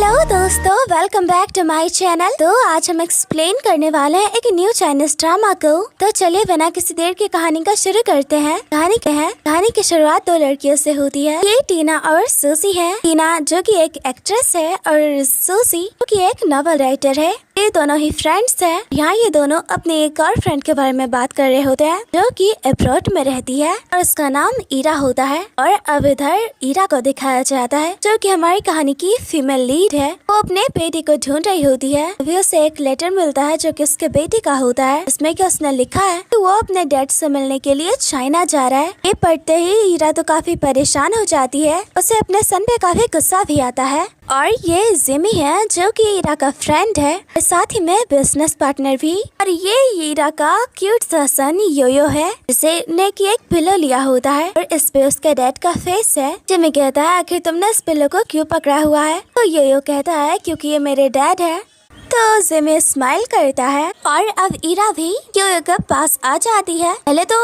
Hello दोस्तों, welcome back to my channel. तो आज हम एक्सप्लेन करने वाले हैं एक न्यू चाइनीज ड्रामा को। तो चलिए बिना किसी देर की कहानी का शुरू करते हैं। कहानी की शुरुआत दो लड़कियों से होती है। ये टीना और सूसी है। टीना जो कि एक एक्ट्रेस है और सूसी जो कि एक नॉवल राइटर है। ये दोनों ही फ्रेंड्स हैं। यहाँ ये दोनों अपने एक और फ्रेंड के बारे में बात कर रहे होते हैं जो कि अब्रॉड में रहती है और उसका नाम ईरा होता है। और अब इधर ईरा को दिखाया जाता है जो कि हमारी कहानी की फीमेल लीड है। वो अपने बेटे को ढूंढ रही होती है। अभी उसे एक लेटर मिलता है जो कि उसके बेटे का होता है। इसमें कि उसने लिखा है कि वो अपने डैड से मिलने के लिए चाइना जा रहा है। ये पढ़ते ही ईरा तो काफी परेशान हो जाती है। उसे अपने सन पे काफी गुस्सा भी आता है। और ये जिमी है जो कि ईरा का फ्रेंड है, साथ ही में बिजनेस पार्टनर भी। और ये ईरा का क्यूट सा सन योयो है जिसे ने की एक पिलो लिया होता है और इस पे उसके डैड का फेस है। जिमी कहता है आखिर तुमने इस पिलो को क्यों पकड़ा हुआ है? तो योयो कहता है क्योंकि ये मेरे डैड है। तो जिमी स्माइल करता है और अब ईरा भी योयो के पास आ जाती है। पहले तो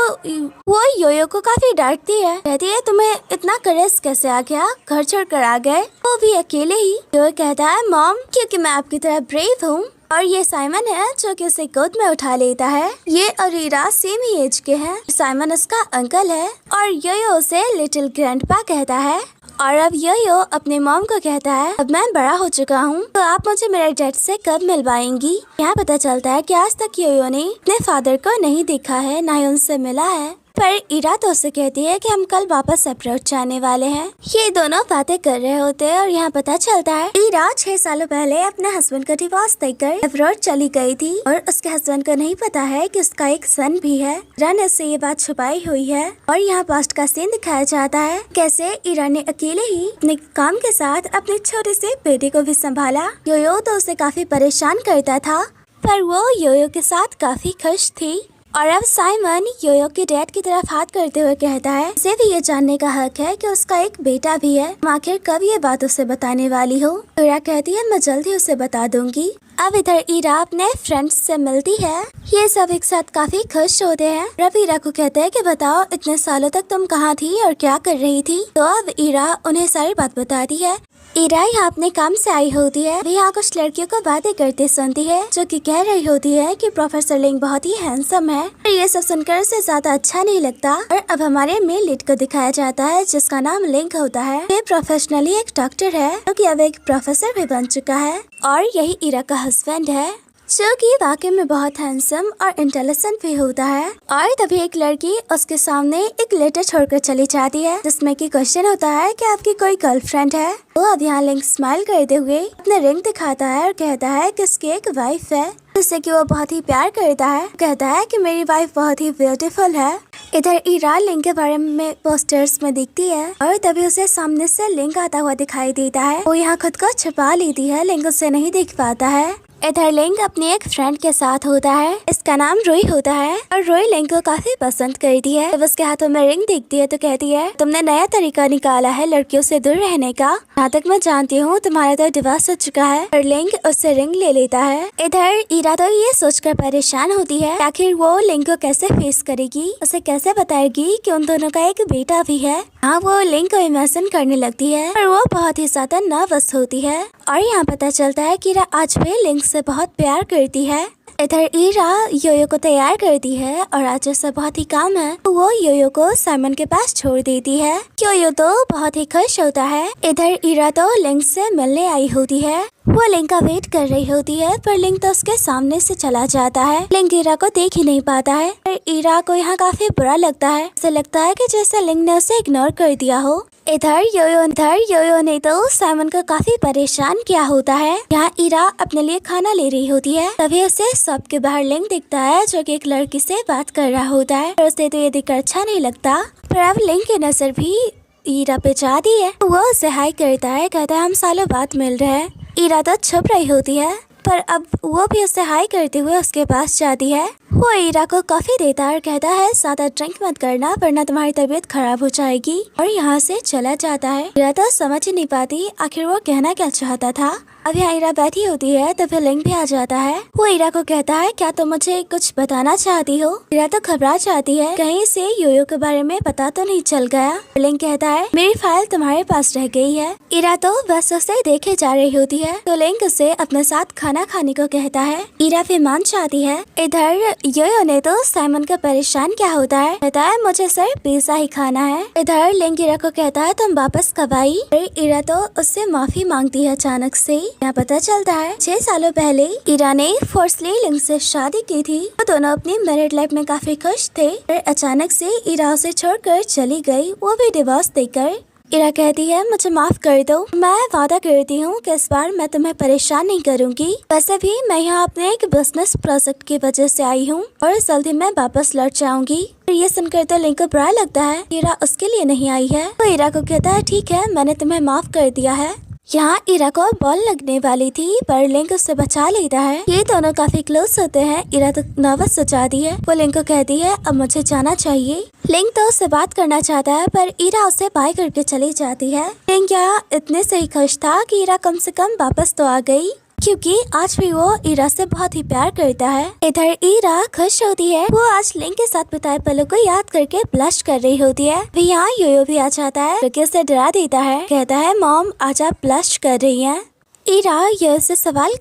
वो योयो को काफी डांटती है, कहती है तुम्हें इतना करेज कैसे आ गया, घर छोड़कर आ गए, वो भी अकेले ही। योयो कहता है मॉम क्योंकि मैं आपकी तरह ब्रेव हूँ। और ये साइमन है जो कि उसे गोद में उठा लेता है। ये और ईरा सेम ही एज के हैं। साइमन उसका अंकल है और योयो उसे लिटिल ग्रैंडपा कहता है। और अब योयो अपने मॉम को कहता है अब मैं बड़ा हो चुका हूँ तो आप मुझे मेरे डैड से कब मिलवाएंगी। यहाँ पता चलता है कि आज तक योयो ने अपने फादर को नहीं देखा है, ना ही उनसे मिला है। पर ईरा तो उसे कहती है कि हम कल वापस अब्रॉड जाने वाले हैं। ये दोनों बातें कर रहे होते हैं और यहाँ पता चलता है ईरा 6 सालों पहले अपने हस्बैंड का डिवोर्स देकर अब्रॉड चली गई थी और उसके हस्बैंड को नहीं पता है कि उसका एक सन भी है। ईरा ने उससे ये बात छुपाई हुई है। और यहाँ पास्ट का सीन दिखाया जाता है कैसे ईरा ने अकेले ही अपने काम के साथ अपने छोटे से बेटे को भी संभाला। योयो तो उसे काफी परेशान करता था पर वो योयो के साथ काफी खुश थी। और अब साइमन योयो के डैड की तरफ हाथ करते हुए कहता है उसे भी ये जानने का हक है कि उसका एक बेटा भी है। आखिर कब ये बात उसे बताने वाली हो? ईरा कहती है मैं जल्दी उसे बता दूंगी। अब इधर ईरा अपने फ्रेंड्स से मिलती है। ये सब एक साथ काफी खुश होते हैं। अब ईरा को कहते हैं कि बताओ इतने सालों तक तुम कहाँ थी और क्या कर रही थी? तो अब ईरा उन्हें सारी बात बताती है। ईरा यहाँ अपने काम से आई होती है। वे यहाँ कुछ लड़कियों को बातें करते सुनती है जो कि कह रही होती है कि प्रोफेसर लिंग बहुत ही हैंडसम है। और ये सब सुनकर उसे ज्यादा अच्छा नहीं लगता। और अब हमारे मेन लीड को दिखाया जाता है जिसका नाम लिंग होता है। ये प्रोफेशनली एक डॉक्टर है जो कि अब एक प्रोफेसर भी बन चुका है और यही ईरा का हस्बैंड है जो कि वाकई में बहुत हैंडसम और इंटेलिजेंट भी होता है। और तभी एक लड़की उसके सामने एक लेटर छोड़कर चली जाती है जिसमें कि क्वेश्चन होता है कि आपकी कोई गर्लफ्रेंड है? वो अब यहाँ लिंक स्माइल करते हुए अपने रिंग दिखाता है और कहता है कि उसकी एक वाइफ है जिससे कि वो बहुत ही प्यार करता है। कहता है कि मेरी वाइफ बहुत ही ब्यूटीफुल है। इधर ईरा लिंक के बारे में पोस्टर्स में दिखती है और तभी उसे सामने से लिंक आता हुआ दिखाई देता है। वो यहाँ खुद को छुपा लेती है, लिंक उसे नहीं दिख पाता है। इधर लिंक अपने एक फ्रेंड के साथ होता है। इसका नाम रोई होता है और रोई लिंक को काफी पसंद करती है। जब उसके हाथों में रिंग दिखती है तो कहती है तुमने नया तरीका निकाला है लड़कियों से दूर रहने का। जहाँ तक मैं जानती हूँ तुम्हारा तो डिवोर्स हो चुका है। और लिंक उससे रिंग ले लेता है। इधर ईरा तो ये सोचकर परेशान होती है आखिर वो लिंक को कैसे फेस करेगी, उसे कैसे बताएगी कि उन दोनों का एक बेटा भी है। हाँ, वो लिंक को इमेजिन करने लगती है और वो बहुत ही ज्यादा नर्वस होती है। और यहाँ पता चलता है कि ईरा आज भी लिंक से बहुत प्यार करती है। इधर ईरा योयो को तैयार करती है और आज उसे बहुत ही काम है तो वो योयो को साइमन के पास छोड़ देती है। योयो तो बहुत ही खुश होता है। इधर ईरा तो लिंक से मिलने आई होती है। वो लिंक का वेट कर रही होती है पर लिंक तो उसके सामने से चला जाता है। लिंक ईरा को देख ही नहीं पाता है। पर ईरा को यहाँ काफी बुरा लगता है। उसे लगता है कि जैसे लिंक ने उसे इग्नोर कर दिया हो। इधर योयो ने तो साइमन को काफी परेशान किया होता है। यहाँ ईरा अपने लिए खाना ले रही होती है तभी उसे शॉप के बाहर लिंक दिखता है जो कि एक लड़की से बात कर रहा होता है। और उसे तो ये देखकर अच्छा नहीं लगता। पर अब लिंक की नजर भी ईरा पे जाती है। वो उसे हाई करता है, कहता है हम सालों बाद मिल रहे हैं। ईरा तो छुप रही होती है पर अब वो भी उसे हाई करते हुए उसके पास जाती है। वो ईरा को कॉफी देता है और कहता है ज्यादा ड्रिंक मत करना वरना तुम्हारी तबीयत खराब हो जाएगी। और यहाँ से चला जाता है। ईरा तो समझ ही नहीं पाती आखिर वो कहना क्या चाहता था। अब यहाँ ईरा बैठी होती है तो फिर लिंग भी आ जाता है। वो ईरा को कहता है क्या तुम मुझे कुछ बताना चाहती हो। ईरा तो घबरा जाती है, कहीं से योयो के बारे में पता तो नहीं चल गया। लिंग कहता है मेरी फाइल तुम्हारे पास रह गई है। ईरा तो बस उसे देखे जा रही होती है तो लिंग उसे अपने साथ खाना खाने को कहता है। ईरा फिर मान जाती है। इधर योयो ने तो साइमन का परेशान क्या होता है, कहता है मुझे सिर्फ पिज्जा ही खाना है। इधर लिंग ईरा को कहता है तुम वापस कब आई। ईरा तो उससे माफी मांगती है अचानक से। यहाँ पता चलता है 6 सालों पहले ईरा ने फोर्सली लिंग से शादी की थी। वो दोनों अपनी मैरिड लाइफ में काफी खुश थे, पर अचानक से ईरा उसे छोड़कर चली गई, वो भी डिवोर्स देकर। ईरा कहती है मुझे माफ कर दो, मैं वादा करती हूँ कि इस बार मैं तुम्हें परेशान नहीं करूँगी। वैसे भी मैं यहाँ अपने एक बिजनेस प्रोजेक्ट की वजह से आई हूँ और जल्दी मैं वापस लौट जाऊंगी। ये सुनकर तो लिंग को बुरा लगता है, ईरा उसके लिए नहीं आई है। तो ईरा को कहता है ठीक है मैंने तुम्हें माफ कर दिया है। यहाँ ईरा को बॉल लगने वाली थी पर लिंग उससे बचा लेता है। ये दोनों काफी क्लोज होते हैं। ईरा तो नर्वस हो जाती है। वो लिंग को कहती है अब मुझे जाना चाहिए। लिंग तो उससे बात करना चाहता है पर ईरा उसे बाय करके चली जाती है। लिंग यहाँ इतने से ही खुश था कि ईरा कम से कम वापस तो आ गई, क्योंकि आज भी वो ईरा से बहुत ही प्यार करता है। इधर ईरा खुश होती है। वो आज लिंग के साथ बिताए पलों को याद करके ब्लश कर रही होती है। फिर यहाँ योयो भी आ जाता है, जो उसे डरा देता है, कहता है मॉम आज आप ब्लश कर रही हैं। ईरा योयो से सवाल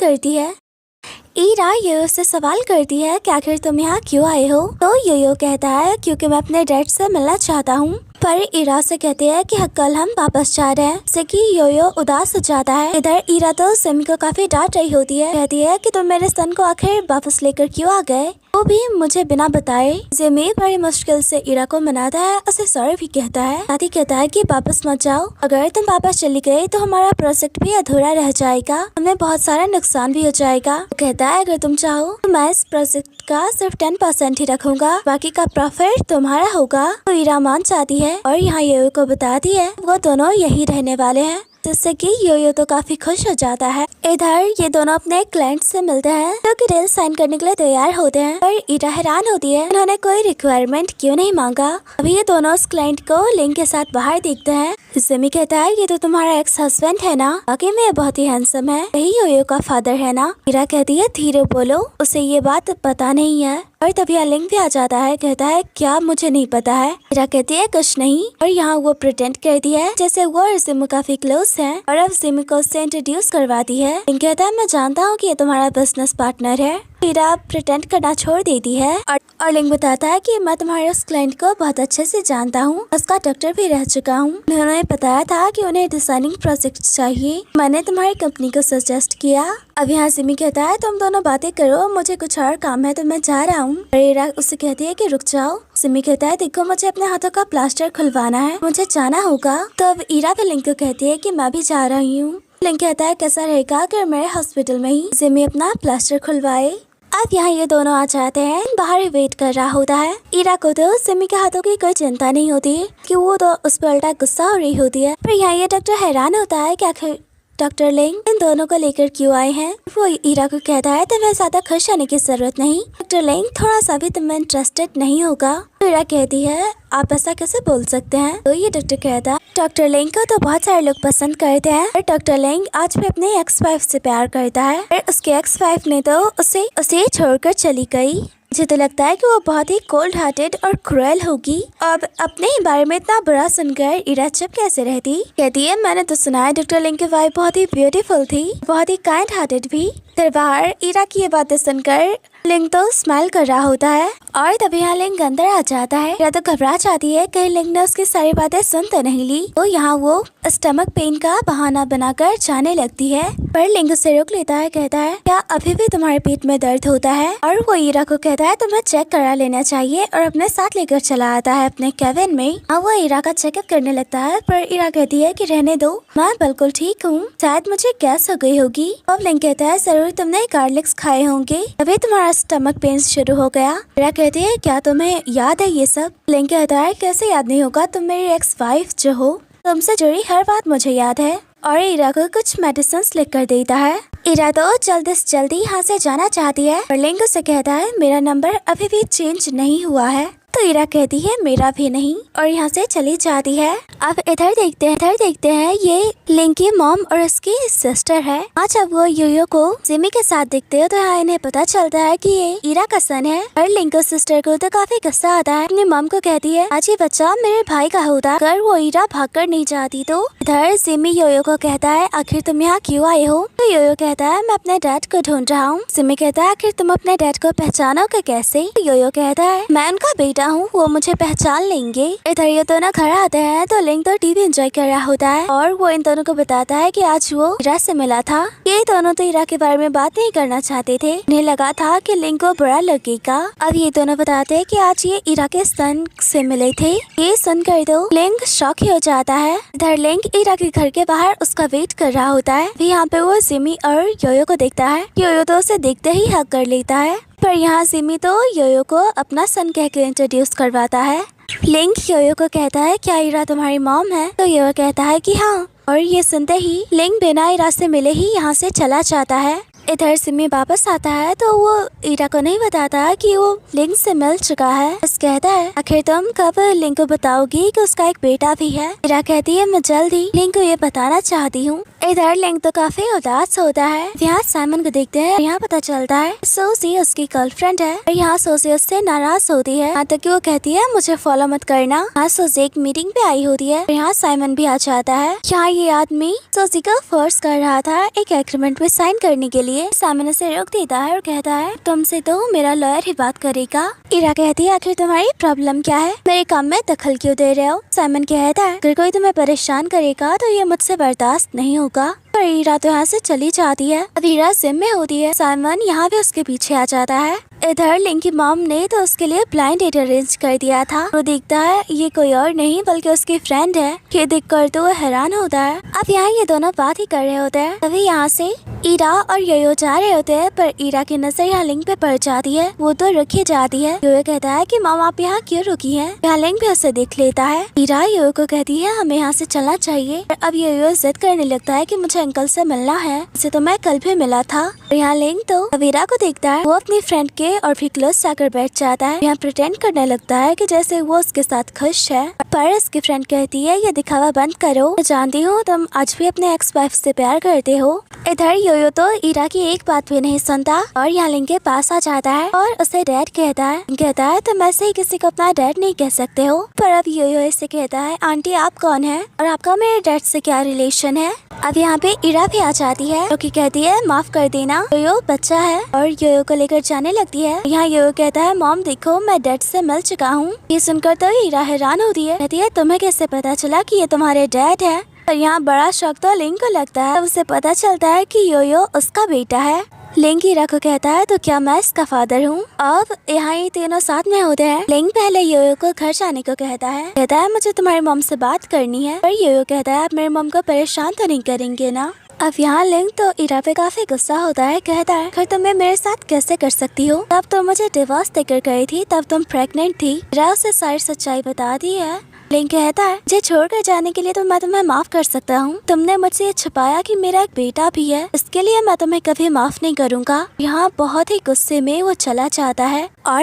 करती है कि आखिर तुम यहाँ क्यों आए हो। तो योयो कहता है क्योंकि मैं अपने डैड से मिलना चाहता हूँ। पर ईरा से कहते हैं कि कल हम वापस जा रहे हैं, जिससे कि योयो उदास हो जाता है। इधर ईरा तो सिमी को काफी डांट रही होती है, कहती है कि तुम मेरे सन को आखिर वापस लेकर क्यों आ गए, वो भी मुझे बिना बताए। जिमी बड़ी मुश्किल से ईरा को मनाता है, उसे सॉरी भी कहता है, साथ ही कहता है कि वापस मत जाओ, अगर तुम वापस चली गई तो हमारा प्रोजेक्ट भी अधूरा रह जाएगा, हमें बहुत सारा नुकसान भी हो जाएगा। वो कहता है अगर तुम चाहो तो मैं इस प्रोजेक्ट का सिर्फ 10% ही रखूंगा, बाकी का प्रॉफिट तुम्हारा होगा। तो ईरा मान जाती है और यहाँ योयो को बताती है वो दोनों यही रहने वाले हैं, जिससे कि योयो तो काफी खुश हो जाता है। इधर ये दोनों अपने क्लाइंट से मिलते हैं जो कि डील साइन करने के लिए तैयार होते हैं, पर ईरा हैरान होती है उन्होंने कोई रिक्वायरमेंट क्यों नहीं मांगा। अभी ये दोनों उस क्लाइंट को लिंग के साथ बाहर देखते हैं। जिमी कहता है ये तो तुम्हारा एक्स हस्बैंड है ना, वाकई में बहुत ही हैंडसम है, यही योयो का फादर है ना। ईरा कहती है धीरे बोलो, उसे ये बात पता नहीं है। और तभी लिंग भी आ जाता है, कहता है क्या मुझे नहीं पता है। ईरा कहती है कुछ नहीं, और यहाँ वो प्रिटेंड करती है जैसे वो और जिमी काफी क्लोज है, और अब जिमी को उससे इंट्रोड्यूस करवाती है। लिंग कहता है मैं जानता हूँ कि ये तुम्हारा बिजनेस पार्टनर है। ईरा प्रिटेंड करना छोड़ देती है और लिंग बताता है कि मैं तुम्हारे उस क्लाइंट को बहुत अच्छे से जानता हूँ, उसका डॉक्टर भी रह चुका हूँ। उन्होंने बताया था कि उन्हें डिजाइनिंग प्रोजेक्ट चाहिए, मैंने तुम्हारी कंपनी को सजेस्ट किया। अब यहाँ सिमी कहता है तुम दोनों बातें करो, मुझे कुछ और काम है तो मैं जा रहा हूँ। ईरा उससे कहती है कि रुक जाओ। सिमी कहता है देखो मुझे अपने हाथों का प्लास्टर खुलवाना है, मुझे जाना होगा। तो अब ईरा भी लिंग को कहती है कि मैं भी जा रही हूँ। लिंग कहता है कैसा रहेगा अगर मेरे हॉस्पिटल में ही सिमी अपना प्लास्टर खुलवाए। अब यहाँ ये दोनों आ जाते हैं, बाहर वेट कर रहा होता है। ईरा को तो सिमी के हाथों की कोई चिंता नहीं होती कि वो तो उस पर उल्टा गुस्सा हो रही होती है। पर यहाँ ये डॉक्टर हैरान होता है कि आखिर डॉक्टर लिंग इन दोनों को लेकर क्यों आए हैं। वो ईरा को कहता है तुम्हें ज्यादा खुश होने की जरूरत नहीं, डॉक्टर लिंग थोड़ा सा भी तुम्हें इंटरेस्टेड नहीं होगा। तो ईरा कहती है आप ऐसा कैसे बोल सकते हैं। तो ये डॉक्टर कहता है डॉक्टर लिंग को तो बहुत सारे लोग पसंद करते हैं, और डॉक्टर लिंग आज भी अपने एक्स वाइफ से प्यार करता है, और उसके एक्स वाइफ ने तो उसे छोड़कर चली गई। मुझे तो लगता है कि वो बहुत ही कोल्ड हार्टेड और क्रूएल होगी। अब अपने ही बारे में इतना बुरा सुनकर ईरा चुप कैसे रहती। कहती है मैंने तो सुना है डॉक्टर लिंग की वाइफ बहुत ही ब्यूटीफुल थी, बहुत ही काइंड हार्टेड भी। फिर बाहर ईरा की ये बातें सुनकर लिंग तो स्माइल कर रहा होता है, और तभी यहाँ लिंग अंदर आ जाता है। ईरा तो घबरा जाती है कहीं लिंग ने उसकी सारी बातें सुन तो नहीं ली। तो यहाँ वो स्टमक पेन का बहाना बनाकर जाने लगती है, पर लिंग उसे रोक लेता है, कहता है क्या अभी भी तुम्हारे पेट में दर्द होता है। और वो ईरा को कहता है तुम्हें चेक करा लेना चाहिए, और अपने साथ लेकर चला आता है अपने केबिन में। हाँ वो ईरा का चेकअप करने लगता है, पर ईरा कहती है कि रहने दो, मैं बिल्कुल ठीक हूँ, शायद मुझे गैस हो गई होगी। और लिंग कहता है जरूर तुमने गार्लिक्स खाए होंगे, तभी तुम्हारा स्टमक पेन शुरू हो गया। ईरा कहती है क्या तुम्हें याद है ये सब। लिंग कहता है कैसे याद नहीं होगा, तुम मेरी एक्स वाइफ जो हो, तुमसे जुड़ी हर बात मुझे याद है। और ईरा को कुछ मेडिसिन लिख कर देता है। ईरा तो जल्दी से जल्दी यहाँ से जाना चाहती है, और लिंग उसे कहता है मेरा नंबर अभी भी चेंज नहीं हुआ है, तो ईरा कहती है मेरा भी नहीं और यहाँ से चली जाती है। अब इधर देखते हैं ये लिंक की मॉम और उसकी सिस्टर है। आज जब वो योयो को जिमी के साथ देखते हो तो यहाँ इन्हें पता चलता है कि ये ईरा का सन है। और लिंक और सिस्टर को तो काफी गुस्सा आता है। अपनी मॉम को कहती है आज ये बच्चा मेरे भाई का होता अगर वो ईरा भागकर नहीं जाती तो। इधर जिमी योयो को कहता है आखिर तुम यहाँ क्यों आए हो? तो योयो कहता है मैं अपने डैड को ढूंढ रहा हूँ। जिमी कहता है आखिर तुम अपने डैड को पहचानोगे कैसे? तो योयो कहता है मैं उनका बेटा हूँ, वो मुझे पहचान लेंगे। इधर ये दोनों घर आते हैं तो लिंक तो टीवी एंजॉय कर रहा होता है और वो इन दोनों को बताता है कि आज वो ईरा से मिला था। ये दोनों तो ईरा के बारे में बात नहीं करना चाहते थे, उन्हें लगा था कि लिंक को बुरा लगेगा। अब ये दोनों बताते हैं कि आज ये ईरा के सन से मिले थे। ये सुनकर तो लिंक शॉक ही हो जाता है। इधर लिंक ईरा के घर के बाहर उसका वेट कर रहा होता है। यहाँ पे वो जिमी और योयो को देखता है। योयो तो उसे देखते ही हक कर लेता है, पर यहाँ जिमी तो योयो को अपना सन कह के इंट्रोड्यूस करवाता है। लिंक योयो को कहता है क्या ईरा तुम्हारी मॉम है? तो योयो कहता है कि हाँ। और ये सुनते ही लिंक बिना ईरा से मिले ही यहाँ से चला जाता है। इधर जिमी वापस आता है तो वो ईरा को नहीं बताता कि वो लिंक से मिल चुका है। बस कहता है आखिर तुम कब लिंक को बताओगी कि उसका एक बेटा भी है? ईरा कहती है मैं जल्द ही लिंक को ये बताना चाहती हूँ। इधर लिंक तो काफी उदास होता है। यहाँ साइमन को देखते हैं। यहाँ पता चलता है सोसी उसकी गर्लफ्रेंड है और यहाँ सोसी उससे नाराज होती है। यहाँ तक कि वो कहती है मुझे फॉलो मत करना। यहाँ सोसी एक मीटिंग पे आई होती है। यहाँ साइमन भी आ जाता है। यहाँ ये आदमी सोसी को फोर्स कर रहा था एक एग्रीमेंट पे साइन करने के लिए। साइमन उसे रोक देता है और कहता है तुमसे तो मेरा लॉयर ही बात करेगा। ईरा कहती है आखिर तुम्हारी प्रॉब्लम क्या है? मेरे काम में दखल क्यों दे रहे हो? साइमन कहता है अगर कोई तुम्हें परेशान करेगा तो ये मुझसे बर्दाश्त नहीं होगा। पर ईरा तो यहाँ से चली जाती है। अब ईरा जिम में होती है। साइमन यहाँ भी उसके पीछे आ जाता है। इधर लिंक की मॉम ने तो उसके लिए ब्लाइंड डेट अरेंज कर दिया था। वो देखता है ये कोई और नहीं बल्कि उसकी फ्रेंड है। ये देखकर तो वो हैरान होता है। अब यहाँ ये दोनों बात ही कर रहे होते हैं। तभी यहाँ से ईरा और योयो जा रहे होते हैं, पर ईरा की नजर यहाँ लिंक पे पड़ जाती है। वो तो रुकी जाती है। योयो कहता है कि मॉम आप यहाँ क्यों रुकी हैं? यहाँ लिंक भी उसे देख लेता है। ईरा योयो को कहती है हमें यहाँ से चलना चाहिए। अब योयो जिद करने लगता है कि मुझे अंकल से मिलना है, इसे तो मैं कल भी मिला था। और यहाँ लिंक तो ईरा को देखता है। वो अपनी फ्रेंड के और भी क्लोज जाकर बैठ जाता है। यहाँ प्रिटेंड करने लगता है कि जैसे वो उसके साथ खुश है। पर उसकी फ्रेंड कहती है ये दिखावा बंद करो, मैं जानती हूँ तुम आज भी अपने एक्स वाइफ से प्यार करते हो। इधर योयो तो ईरा की एक बात भी नहीं सुनता और यहाँ लिंक के पास आ जाता है और उसे डैड कहता है तुम ऐसे ही किसी को अपना डैड नहीं कह सकते हो। पर अब योयो इसे कहता है आंटी आप कौन है और आपका मेरे डैड से क्या रिलेशन है? अब यहाँ पे ईरा भी आ जाती है जो कि कहती है माफ कर देना, योयो बच्चा है और योयो को लेकर जाने लगती है। यहाँ योयो कहता है मॉम देखो मैं डैड से मिल चुका हूँ। ये सुनकर तो ईरा हैरान होती है। कहती है तुम्हें कैसे पता चला कि ये तुम्हारे डैड है? और यहाँ बड़ा शौक तो लिंक को लगता है। उसे पता चलता है कि योयो उसका बेटा है। लिंक ईरा को कहता है तो क्या मैं इसका फादर हूँ? अब यहाँ ये तीनों साथ में होते हैं। लिंक पहले योयो को घर जाने को कहता है मुझे तुम्हारी मॉम से बात करनी है। पर योयो कहता है आप मेरी मॉम को परेशान तो नहीं करेंगे ना? अब यहाँ लिंक तो ईरा पे काफी गुस्सा होता है। कहता है फिर तुम्हें मेरे साथ कैसे कर सकती हो? तब तो मुझे डिवोर्स देकर गई थी, तब तुम प्रेग्नेंट थी। ईरा उसे सारी सच्चाई बता दी है। लिंक कहता है मुझे छोड़कर जाने के लिए तो मैं तुम्हें माफ कर सकता हूँ। तुमने मुझसे ये छुपाया कि मेरा एक बेटा भी है, इसके लिए मैं तुम्हें कभी माफ नहीं करूँगा। यहाँ बहुत ही गुस्से में वो चला जाता है और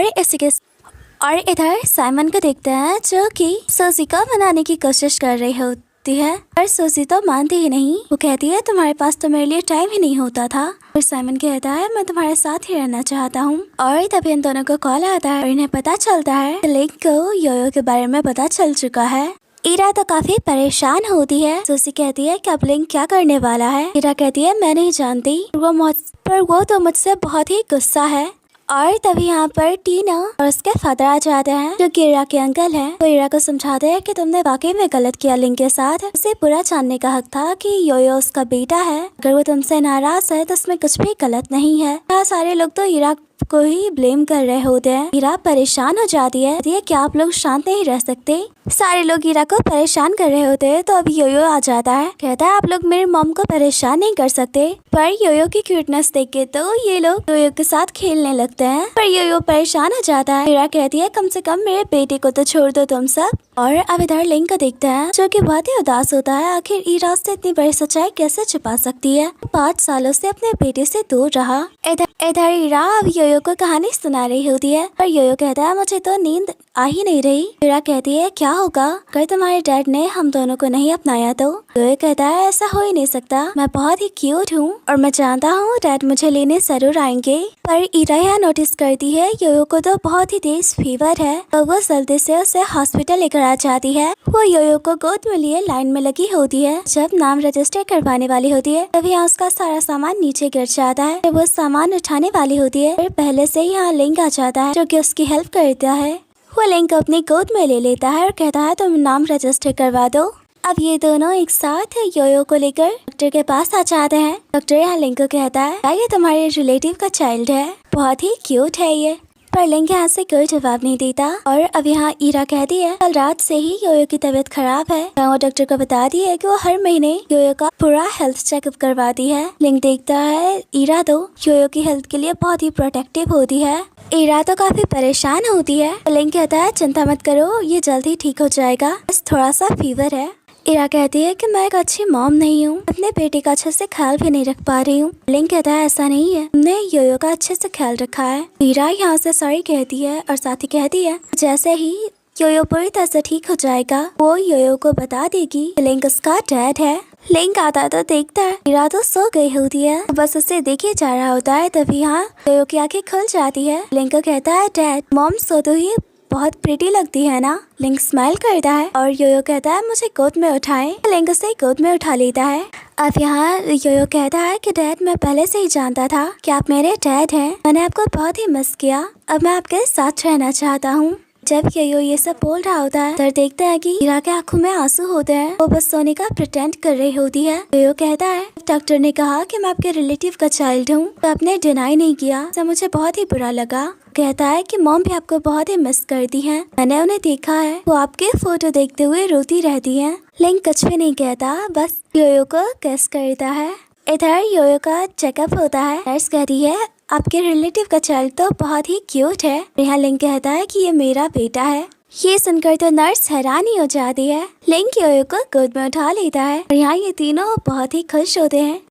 इधर साइमन को देखते हैं जो कि सोजी को मनाने की कोशिश कर रही होती है, पर सोजी तो मानती ही नहीं। वो कहती है तुम्हारे पास तो मेरे लिए टाइम ही नहीं होता था। और साइमन कहता है मैं तुम्हारे साथ ही रहना चाहता हूँ। और तभी इन दोनों को कॉल आता है और इन्हें पता चलता है लिंक को योयो के बारे में पता चल चुका है। ईरा तो काफी परेशान होती है। सोसी कहती है कि अब लिंक क्या करने वाला है? ईरा कहती है मैं नहीं जानती, वो तो मुझसे बहुत ही गुस्सा है। और तभी यहाँ पर टीना और उसके फादर आ जाते हैं जो कि ईरा के अंकल हैं। वो ईरा को समझाते हैं कि तुमने वाकई में गलत किया लिंक के साथ। उसे पूरा जानने का हक था कि योयो उसका बेटा है। अगर वो तुमसे नाराज है तो उसमें कुछ भी गलत नहीं है। यहाँ सारे लोग तो ईरा को ही ब्लेम कर रहे होते हैं। ईरा परेशान हो जाती है क्या आप लोग शांत नहीं रह सकते? सारे लोग ईरा को परेशान कर रहे होते हैं। तो अब योयो आ जाता है। कहता है आप लोग मेरे मॉम को परेशान नहीं कर सकते। पर योयो की क्यूटनेस देख के तो ये लोग योयो के साथ खेलने लगते हैं। पर योयो परेशान हो जाता है। ईरा कहती है कम से कम मेरे बेटे को तो छोड़ दो तुम सब। और अब इधर लिंक को देखते हैं जो कि बहुत ही उदास होता है। आखिर ईरा से इतनी बड़ी सच्चाई कैसे छुपा सकती है? 5 सालों से अपने बेटे से दूर रहा। इधर इधर ईरा अब योयो को कहानी सुना रही होती है पर योयो कहता है मुझे तो नींद आ ही नहीं रही। ईरा कहती है क्या होगा अगर तुम्हारे डैड ने हम दोनों को नहीं अपनाया तो। योयो कहता है ऐसा हो ही नहीं सकता, मैं बहुत ही क्यूट हूँ और मैं जानता हूँ डैड मुझे लेने जरूर आएंगे। पर ईरा यहाँ नोटिस करती है योयो को तो बहुत ही तेज फीवर है और वो जल्दी से उसे हॉस्पिटल लेकर आ जाती है। वो योयो को गोद में लिए लाइन में लगी होती है। जब नाम रजिस्टर करवाने वाली होती है तभी यहाँ उसका सारा सामान नीचे गिर जाता है। जब वो सामान उठाने वाली होती है फिर पहले से यहाँ लिंक आ जाता है जो कि उसकी हेल्प करता है। वो लिंक अपनी गोद में ले लेता है और कहता है तुम नाम रजिस्टर करवा दो। अब ये दोनों एक साथ योयो को लेकर डॉक्टर के पास आ जाते हैं। डॉक्टर यहाँ लिंक को कहता है ये तुम्हारे रिलेटिव का चाइल्ड है, बहुत ही क्यूट है ये। पर लिंक यहाँ से कोई जवाब नहीं देता। और अब यहाँ ईरा कहती है कल रात से ही योयो की तबीयत खराब है। वो डॉक्टर को बताती है कि वो हर महीने योयो का पूरा हेल्थ चेकअप करवाती है। लिंक देखता है ईरा तो योयो की हेल्थ के लिए बहुत ही प्रोटेक्टिव होती है। ईरा तो काफी परेशान होती है। लिंक कहता है चिंता मत करो, ये जल्द ही ठीक हो जाएगा, बस थोड़ा सा फीवर है। ईरा कहती है कि मैं एक अच्छी मॉम नहीं हूँ, अपने बेटे का अच्छे से ख्याल भी नहीं रख पा रही हूँ। लिंक कहता है ऐसा नहीं है, हमने योयो का अच्छे से ख्याल रखा है। ईरा यहाँ से सॉरी कहती है और साथ ही कहती है जैसे ही योयो पूरी तरह से ठीक हो जाएगा वो योयो को बता देगी लिंक उसका डैड है। लिंक आता तो देखता है ईरा तो सो गई होती है, बस उसे देखे जा रहा होता है। तभी यहाँ योयो की आंखें खुल जाती है। लिंक कहता है डैड मॉम सो तो ही बहुत प्रिटी लगती है ना। लिंक स्माइल करता है और योयो कहता है मुझे गोद में उठाएं। लिंक उसे गोद में उठा लेता है। अब यहाँ योयो कहता है कि डैड मैं पहले से ही जानता था कि आप मेरे डैड हैं, मैंने आपको बहुत ही मिस किया, अब मैं आपके साथ रहना चाहता हूँ। जब योयो ये सब बोल रहा होता है तब देखता है कि ईरा के आंखों में आंसू होते हैं। वो बस सोने का प्रिटेंड कर रही होती है। योयो कहता है डॉक्टर ने कहा कि मैं आपके रिलेटिव का चाइल्ड हूँ तो आपने डिनाई नहीं किया, तो मुझे बहुत ही बुरा लगा। कहता है कि मॉम भी आपको बहुत ही मिस करती हैं, मैंने उन्हें देखा है, वो आपके फोटो देखते हुए रोती रहती हैं। लिंक कुछ भी नहीं कहता, बस योयो को किस करता है। इधर योयो का चेकअप होता है। नर्स कहती है आपके रिलेटिव का चाइल्ड तो बहुत ही क्यूट है। यहाँ लिंक कहता है कि ये मेरा बेटा है। ये सुनकर तो नर्स हैरानी हो जाती है। लिंक योयो को गोद में उठा लेता है और यहाँ ये तीनों बहुत ही खुश होते हैं।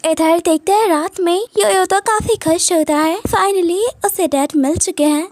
इधर देखते हैं रात में योयो तो काफी खुश होता है, फाइनली उसे डैड मिल चुके हैं।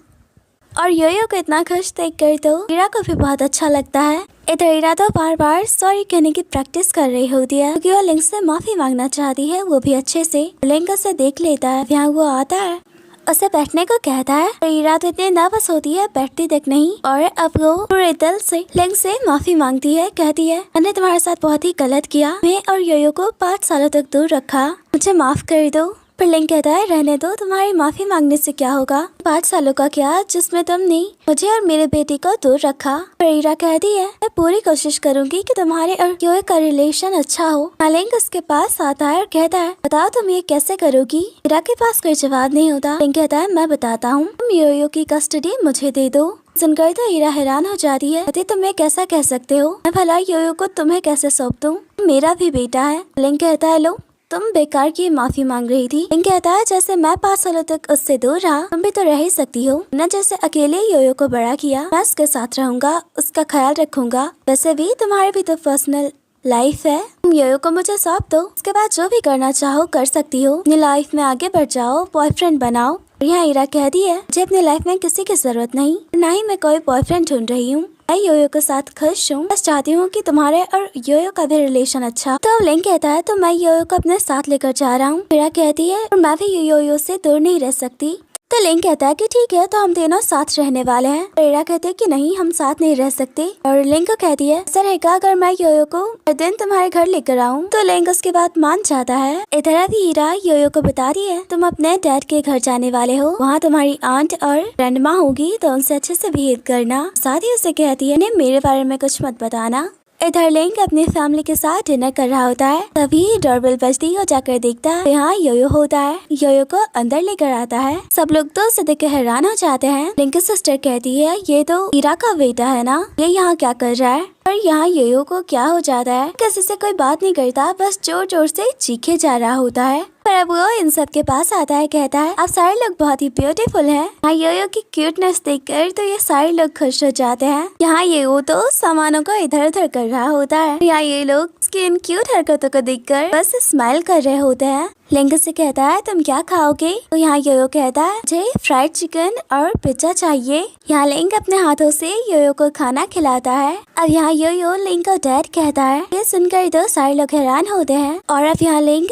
और योयो को इतना खुश देखकर तो ईरा को भी बहुत अच्छा लगता है। इधर ईरा तो बार बार सॉरी कहने की प्रैक्टिस कर रही होती है क्योंकि वो लिंक से माफी मांगना चाहती है, वो भी अच्छे से। लिंक उसे देख लेता है, यहाँ वो आता है, उसे बैठने को कहता है। ईरा तो इतनी नर्वस होती है बैठती तक नहीं और अब वो पूरे दिल से लिंक से माफी मांगती है। कहती है मैंने तुम्हारे साथ बहुत ही गलत किया, मैं और योयो को 5 सालों तक दूर रखा, मुझे माफ कर दो। पर लिंक कहता है रहने दो, तुम्हारी माफी मांगने से क्या होगा, 5 सालों का क्या जिसमें तुमने मुझे और मेरे बेटे को दूर रखा। पर ईरा कहती है मैं पूरी कोशिश करूंगी कि तुम्हारे और योयो का रिलेशन अच्छा हो। लिंक उसके पास आता है और कहता है बताओ तुम ये कैसे करोगी। ईरा के पास कोई जवाब नहीं होता। लिंक कहता है मैं बताता हूँ, तुम योयो की कस्टडी मुझे दे दो। सुनकर तो ईरा हैरान हो जाती है, कहती तुम ये कैसा कह सकते हो, मैं भला योयो को तुम्हें कैसे सौंप दूं, मेरा भी बेटा है। लिंक कहता है लो तुम बेकार की माफी मांग रही थी। लिंक कहता है जैसे मैं 5 सालों तक उससे दूर रहा तुम भी तो रह ही सकती हो न, जैसे अकेले योयो को बड़ा किया, मैं उसके साथ रहूंगा, उसका ख्याल रखूंगा। वैसे भी तुम्हारी भी तो पर्सनल लाइफ है, तुम योयो को मुझे सौंप दो, उसके बाद जो भी करना चाहो कर सकती हो, अपनी लाइफ में आगे बढ़ जाओ, बॉयफ्रेंड बनाओ। यहाँ ईरा कहती है मुझे अपनी लाइफ में किसी की जरूरत नहीं, ना ही मैं कोई बॉयफ्रेंड ढूंढ रही हूँ, मैं योयो के साथ खुश हूँ, बस चाहती हूँ कि तुम्हारे और योयो का भी रिलेशन अच्छा। तो लिंक कहता है तो मैं योयो को अपने साथ लेकर जा रहा हूँ। ईरा कहती है और मैं भी योयो से दूर नहीं रह सकती। तो लिंक कहता है कि ठीक है तो हम दोनों साथ रहने वाले हैं। ईरा कहते हैं कि नहीं हम साथ नहीं रह सकते। और लिंक कहती है ऐसा रहेगा अगर मैं योयो को हर दिन तुम्हारे घर लेकर आऊँ। तो लिंक उसके बाद मान जाता है। इधर अभी ईरा योयो को बताती है तुम अपने डैड के घर जाने वाले हो, वहाँ तुम्हारी आंट और ग्रैंड माँ होगी तो उनसे अच्छे से बिहेव करना। साथ ही उसे कहती है मेरे बारे में कुछ मत बताना। इधर लिंक अपनी फैमिली के साथ डिनर कर रहा होता है, तभी डोरबेल बजती है और जाकर देखता है यहाँ योयो होता है। योयो को अंदर लेकर आता है। सब लोग तो उसे देख के हैरान हो जाते हैं। लिंक की सिस्टर कहती है ये तो ईरा का बेटा है ना, ये यहाँ क्या कर रहा है। पर यहाँ योयो को क्या हो जाता है, किसी से कोई बात नहीं करता, बस जोर जोर से चीखे जा रहा होता है। पर अब वो इन सब के पास आता है, कहता है आप सारे लोग बहुत ही ब्यूटीफुल हैं। यहाँ योयो की क्यूटनेस देखकर तो ये सारे लोग खुश हो जाते हैं। यहाँ योयो तो सामानों को इधर उधर कर रहा होता है। यहाँ ये लोग उसकी इन क्यूट हरकतों को देखकर बस स्माइल कर रहे होते हैं। लिंक से कहता है तुम क्या खाओगे? तो यहाँ योयो कहता है मुझे फ्राइड चिकन और पिज्जा चाहिए। यहाँ लिंक अपने हाथों से योयो को खाना खिलाता है। अब यहाँ योयो लिंक को डैड कहता है। ये सुनकर तो सारे लोग हैरान होते हैं और अब यहाँ लिंक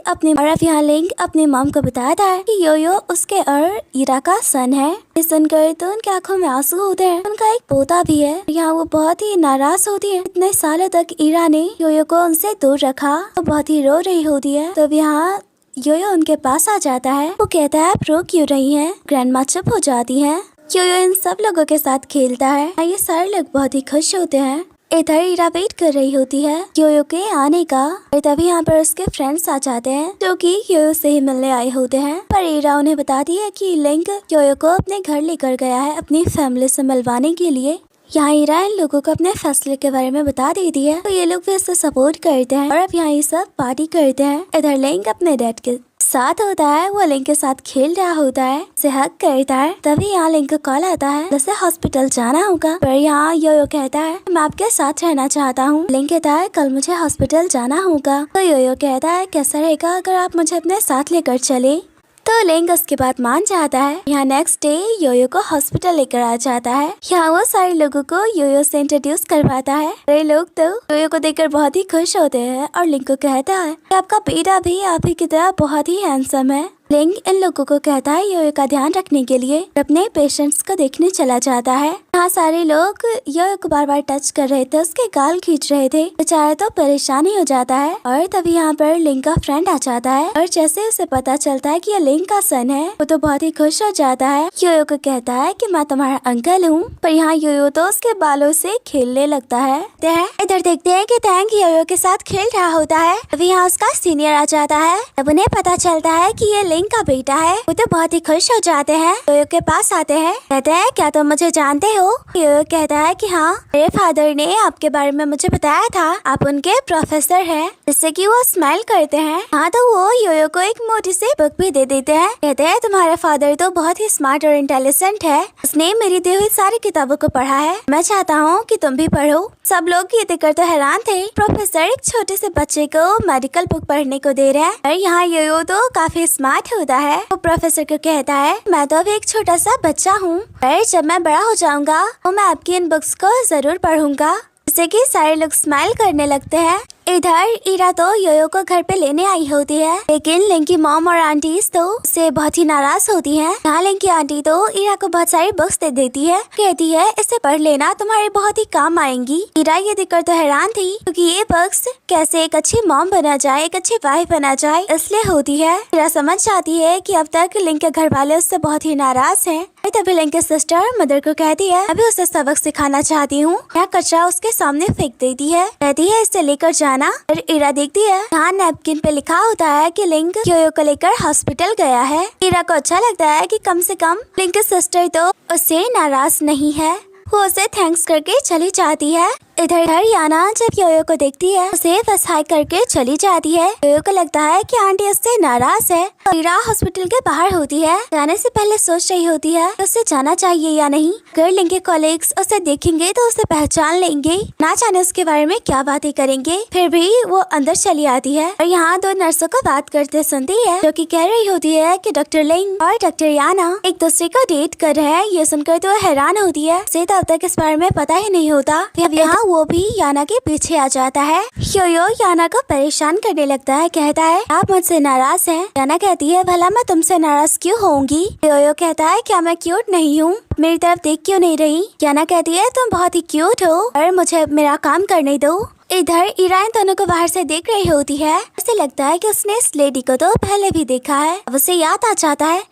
अपनी मॉम को बताता है कि योयो उसके और इरा का सन है। ये सुनकर तो उनकी आंखों में आंसू होते हैं। उनका एक पोता भी है। यहाँ वो बहुत ही नाराज होती है। इतने सालों तक इरा ने योयो को उनसे दूर रखा। वो बहुत ही रो रही होती है। तब यहाँ योयो उनके पास आ जाता है। वो कहता है आप रो क्यों रही हैं? ग्रैंडमा चुप हो जाती है। योयो इन सब लोगों के साथ खेलता है। ये सारे लोग बहुत ही खुश होते हैं। इधर इरा वेट कर रही होती है योयो के आने का और तभी यहाँ पर उसके फ्रेंड्स आ जाते हैं जो कि योयो से ही मिलने आए होते हैं। पर इरा उन्हें बताती है कि लिंक योयो को अपने घर लेकर गया है अपनी फैमिली से मिलवाने के लिए। यहाँ इरा इन लोगों को अपने फैसले के बारे में बता देती है तो ये लोग भी इससे सपोर्ट करते हैं और अब यहाँ ये सब पार्टी करते हैं। इधर लिंक अपने डैड के साथ होता है। वो लिंक के साथ खेल रहा होता है, उसे हक करता है। तभी यहाँ लिंक का कॉल आता है जैसे हॉस्पिटल जाना होगा। पर यहाँ योयो कहता है मैं आपके साथ रहना चाहता हूँ। लिंक कहता है कल मुझे हॉस्पिटल जाना होगा। तो योयो कहता है कैसा रहेगा अगर आप मुझे अपने साथ लेकर चले? तो लिंक उसके बाद मान जाता है। यहाँ नेक्स्ट डे योयो को हॉस्पिटल लेकर आ जाता है। यहाँ वो सारे लोगों को योयो से इंट्रोड्यूस करवाता है। सारे लोग तो योयो को देखकर बहुत ही खुश होते हैं और लिंक को कहता है कि आपका बेटा भी आप ही की तरह बहुत ही हैंडसम है। लिंक इन लोगों को कहता है योयो का ध्यान रखने के लिए अपने पेशेंट्स को देखने चला जाता है। यहाँ सारे लोग योयो को बार बार टच कर रहे थे, उसके गाल खींच रहे थे। बेचारा तो परेशान ही हो जाता है और तभी यहाँ पर लिंक का फ्रेंड आ जाता है और जैसे उसे पता चलता है कि ये लिंक का सन है वो तो बहुत ही खुश हो जाता है। योयो को कहता है कि मैं तुम्हारा अंकल हूँ। पर यहाँ योयो तो उसके बालों से खेलने लगता है। इधर देखते हैं कि टैंक योयो के साथ खेल रहा होता है। अभी यहाँ उसका सीनियर आ जाता है। अब उन्हें पता चलता है कि ये लिंक का बेटा है। वो तो बहुत ही खुश हो जाते हैं। योयो के पास आते हैं, कहते हैं क्या तुम मुझे जानते हो? योयो कहता है कि हाँ, मेरे फादर ने आपके बारे में मुझे बताया था। आप उनके प्रोफेसर हैं। जिससे कि वो स्माइल करते हैं। हाँ, तो वो योयो को एक मोटी सी बुक भी दे देते हैं। कहते हैं तुम्हारा फादर तो बहुत ही स्मार्ट और इंटेलिजेंट है। उसने मेरी दी हुई सारी किताबों को पढ़ा है। मैं चाहता हूँ कि तुम भी पढ़ो। सब लोग ये देखकर तो हैरान थे। प्रोफेसर एक छोटे से बच्चे को मेडिकल बुक पढ़ने को दे रहे हैं और यहाँ योयो तो काफी स्मार्ट होता है। वो प्रोफेसर को कहता है मैं तो अभी एक छोटा सा बच्चा हूँ, पर जब मैं बड़ा हो जाऊंगा तो मैं आपकी इन बुक्स को जरूर पढ़ूंगा। जिससे कि सारे लोग स्माइल करने लगते हैं। इधर इरा तो योयो को घर पे लेने आई होती है, लेकिन लिंक की मॉम और आंटीज तो उससे बहुत ही नाराज होती हैं। यहाँ लिंक की आंटी तो इरा को बहुत सारी बुक्स दे देती है, कहती है इसे पढ़ लेना, तुम्हारे बहुत ही काम आएंगी। इरा ये देखकर तो हैरान थी क्योंकि ये बुक्स कैसे एक अच्छी मॉम बना जाए, एक अच्छी वाइफ बना जाए, इसलिए होती है। इरा समझ जाती है कि अब तक लिंक के घर वाले उससे बहुत ही नाराज हैं। तभी लिंक की सिस्टर मदर को कहती है अभी उसे सबक सिखाना चाहती हूँ। यहाँ कचरा उसके सामने फेंक देती है, कहती है इसे लेकर जाना। और इरा देखती है यहाँ नैपकिन पे लिखा होता है कि लिंक योयो को लेकर हॉस्पिटल गया है। इरा को अच्छा लगता है कि कम से कम लिंक की सिस्टर तो उससे नाराज नहीं है। वो उसे थैंक्स करके चली जाती है। इधर याना जब योयो को देखती है उसे बस हाई करके चली जाती है। योयो को लगता है कि आंटी उससे नाराज है। इरा हॉस्पिटल के बाहर होती है। जाने से पहले सोच रही होती है उसे जाना चाहिए या नहीं। अगर लिंक के कॉलीग्स उसे देखेंगे तो उसे पहचान लेंगे, ना जाने उसके बारे में क्या बातें करेंगे। फिर भी वो अंदर चली आती है और यहाँ दो नर्सों को बात करते सुनती है जो कि कह रही होती है कि डॉक्टर लिंक और डॉक्टर याना एक दूसरे को डेट कर रहे हैं। ये सुनकर तो हैरान होती है, उसे तो अब तक इस बारे में पता ही नहीं होता। यहाँ वो भी याना के पीछे आ जाता है। योयो याना को परेशान करने लगता है, कहता है आप मुझसे नाराज हैं। याना कहती है भला मैं तुमसे नाराज क्यों होंगी? योयो कहता है क्या मैं क्यूट नहीं हूँ? मेरी तरफ देख क्यों नहीं रही? याना कहती है तुम बहुत ही क्यूट हो और मुझे मेरा काम करने दो। इधर इरा इन दोनों को बाहर से देख रही होती है। उसे लगता है कि उसने इस लेडी को तो पहले भी देखा है। अब उसे याद आ जाता है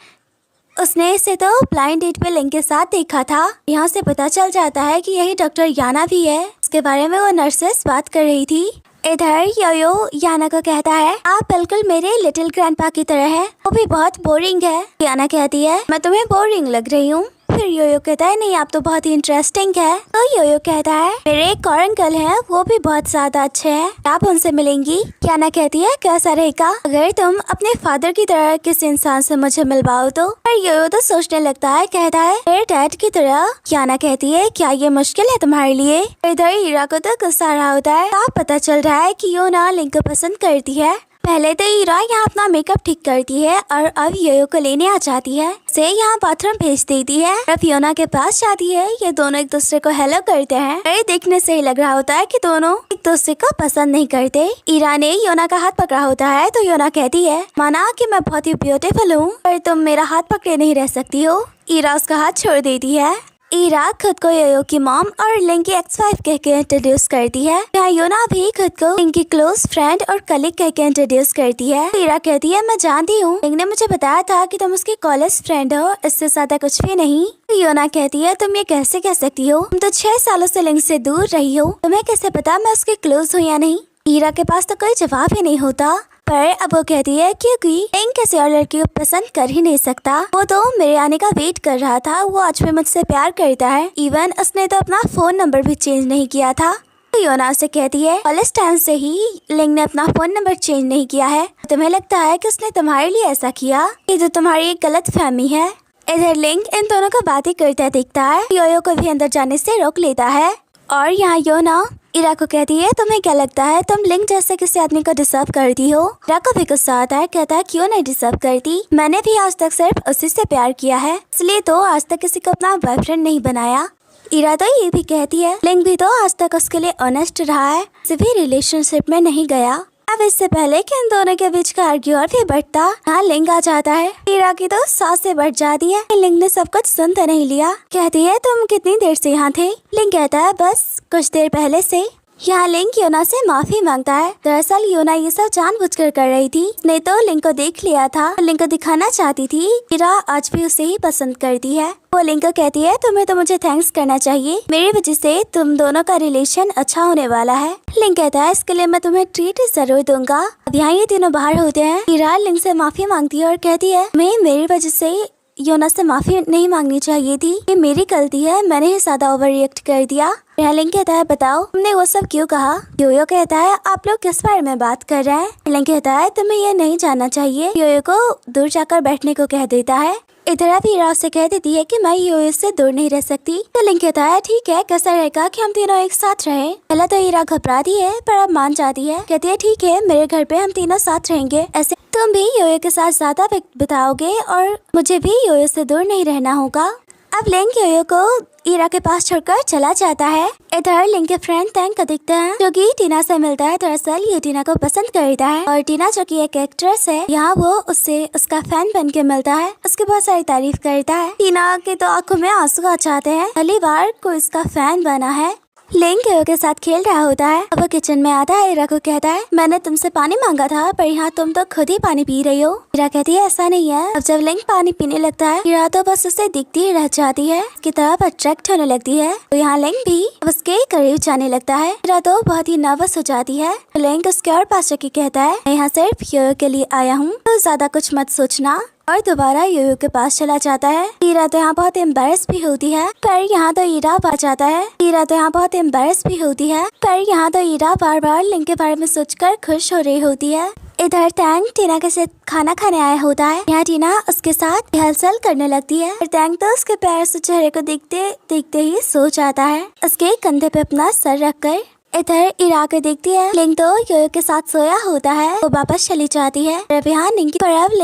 उसने इसे तो ब्लाइंड डेट पे लिंक के साथ देखा था। यहाँ से पता चल जाता है कि यही डॉक्टर याना भी है। इसके बारे में वो नर्सेस बात कर रही थी। इधर योयो याना को कहता है आप बिल्कुल मेरे लिटिल ग्रैंडपा की तरह है, वो भी बहुत बोरिंग है। याना कहती है मैं तुम्हें बोरिंग लग रही हूँ। फिर योयो कहता है नहीं आप तो बहुत ही इंटरेस्टिंग है। तो योयो कहता है मेरे एक और अंकल हैं, वो भी बहुत ज्यादा अच्छे हैं, आप उनसे मिलेंगी? याना कहती है कैसा रहेगा अगर तुम अपने फादर की तरह किसी इंसान से मुझे मिलवाओ तो? पर योयो तो सोचने लगता है, कहता है मेरे डैड की तरह। याना कहती है क्या ये मुश्किल है तुम्हारे लिए? इधर इरा को तो गुस्सा आ रहा होता है। आप पता चल रहा है कि योना लिंक को पसंद करती है पहले तो ईरा यहाँ अपना मेकअप ठीक करती है और अब योयो को लेने आ जाती है। से यहाँ बाथरूम भेज देती है। अब योना के पास जाती है। ये दोनों एक दूसरे को हेलो करते हैं। अरे देखने से ही लग रहा होता है कि दोनों एक दूसरे को पसंद नहीं करते। ईरा ने योना का हाथ पकड़ा होता है तो योना कहती है, माना कि मैं बहुत ही ब्यूटीफुल हूँ पर तुम मेरा हाथ पकड़े नहीं रह सकती हो। ईरा उसका हाथ छोड़ देती है। ईरा खुद को योयो की मॉम और लिंग की एक्स-वाइफ कह के इंट्रोड्यूस करती है। यहाँ योना भी खुद को लिंग की क्लोज फ्रेंड और कलीग कह के इंट्रोड्यूस करती है। ईरा कहती है, मैं जानती हूँ, लिंग ने मुझे बताया था कि तुम उसकी कॉलेज फ्रेंड हो, इससे ज्यादा कुछ भी नहीं। योना कहती है, तुम ये कैसे कह सकती हो, तुम तो 6 सालों से लिंग से दूर रही हो, तुम्हें कैसे पता मैं उसकी क्लोज हूँ या नहीं। ईरा के पास तो कोई जवाब ही नहीं होता। पर अब वो कहती है क्योंकि लिंग किसी और लड़की को पसंद कर ही नहीं सकता। वो तो मेरे आने का वेट कर रहा था। वो आज भी मुझसे प्यार करता है। इवन उसने तो अपना फोन नंबर भी चेंज नहीं किया था। योना से कहती है, कॉलेज टाइम से ही लिंग ने अपना फोन नंबर चेंज नहीं किया है। तुम्हें लगता है कि उसने तुम्हारे लिए ऐसा किया? ये तो तुम्हारी एक गलत फहमी है। इधर लिंग इन दोनों को बातें करता दिखता है। योयो को भी अंदर जाने से रोक लेता है और यहाँ योना ईरा को कहती है, तुम्हें क्या लगता है तुम लिंग जैसे किसी आदमी को डिजर्व करती हो? ईरा को भी गुस्सा आता है, कहता है क्यों नहीं डिजर्व करती, मैंने भी आज तक सिर्फ उसी से प्यार किया है, इसलिए तो आज तक किसी को अपना बॉयफ्रेंड नहीं बनाया। ईरा तो ये भी कहती है, लिंग भी तो आज तक उसके लिए ऑनेस्ट रहा है, किसी भी रिलेशनशिप में नहीं गया। अब इससे पहले कि इन दोनों के बीच का आर्ग्यू और भी बढ़ता, हाँ लिंग आ जाता है। ईरा की तो सांसें बढ़ जाती है। लिंग ने सब कुछ सुन तो नहीं लिया। कहती है, तुम कितनी देर से यहाँ थे? लिंग कहता है, बस कुछ देर पहले से। यहाँ लिंग योना से माफी मांगता है। दरअसल योना ये सब जानबूझकर कर रही थी। उसने तो लिंग को देख लिया था, लिंग को दिखाना चाहती थी ईरा आज भी उसे ही पसंद करती है। वो लिंग को कहती है, तुम्हें तो मुझे थैंक्स करना चाहिए, मेरी वजह से तुम दोनों का रिलेशन अच्छा होने वाला है। लिंग कहता है, इसके लिए मैं तुम्हें ट्रीट जरूर दूंगा। अब यहाँ ये तीनों बाहर होते हैं। ईरा लिंग से माफी मांगती है और कहती है, मैं मेरी वजह से योना से माफी नहीं मांगनी चाहिए थी, ये मेरी गलती है, मैंने ही ज्यादा ओवर रिएक्ट कर दिया। लिंग कहता है, बताओ तुमने वो सब क्यों कहा? योयो कहता है, आप लोग किस बारे में बात कर रहे हैं? लिंग कहता है, तुम्हें ये नहीं जानना चाहिए। योयो को दूर जाकर बैठने को कह देता है। इधर अब ईरा से कह देती है कि मैं योयो से दूर नहीं रह सकती। तो लिंग कहता है, ठीक है, कैसा रहेगा कि हम तीनों एक साथ रहें? पहले तो ईरा घबराती है पर अब मान जाती है। कहती है, ठीक है, मेरे घर पे हम तीनों साथ रहेंगे, ऐसे तुम भी योयो के साथ ज्यादा वक्त बिताओगे और मुझे भी योयो से दूर नहीं रहना होगा। अब लिंग योयो को ईरा के पास छोड़कर चला जाता है। इधर लिंग के फ्रेंड टैंक को दिखता है जो कि टीना से मिलता है। दरअसल ये टीना को पसंद करता है और टीना जो कि एक एक्ट्रेस है, यहाँ वो उससे उसका फैन बन के मिलता है, उसकी बहुत सारी तारीफ करता है। टीना के तो आंखों में आंसू आ जाते हैं, पहली बार कोई इसका फैन बना है। लिंग योयो के साथ खेल रहा होता है। अब वो किचन में आता है। ईरा को कहता है, मैंने तुमसे पानी मांगा था पर यहाँ तुम तो खुद ही पानी पी रही हो। ईरा कहती है, ऐसा नहीं है। अब जब लिंग पानी पीने लगता है, ईरा तो बस उसे दिखती ही रह जाती है, उसकी तरफ अट्रैक्ट होने लगती है। तो यहाँ लिंग भी उसके करीब जाने लगता है। ईरा तो बहुत ही नर्वस हो जाती है। लिंग उसके और पास जाके कहता है, मैं यहाँ सिर्फ योयो के लिए आया हूँ, तो ज्यादा कुछ मत सोचना। और दोबारा योयो के पास चला जाता है। ईरा तो यहाँ बहुत एम्बेरस भी होती है पर यहाँ तो ईरा आ जाता है। ईरा तो यहाँ बहुत एम्बेरस भी होती है पर यहाँ तो ईरा बार बार लिंग के बारे में सोचकर खुश हो रही होती है। इधर टैंक टीना के साथ खाना खाने आया होता है। यहाँ टीना उसके साथ हलचल करने लगती है। टैंक तो उसके प्यारे से चेहरे को देखते देखते ही सो जाता है, उसके कंधे पे अपना सर रखकर। इधर ईरा के देखती है लिंग तो योयो के साथ सोया होता है। वो वापस चली जाती है। अब यहाँ लिंग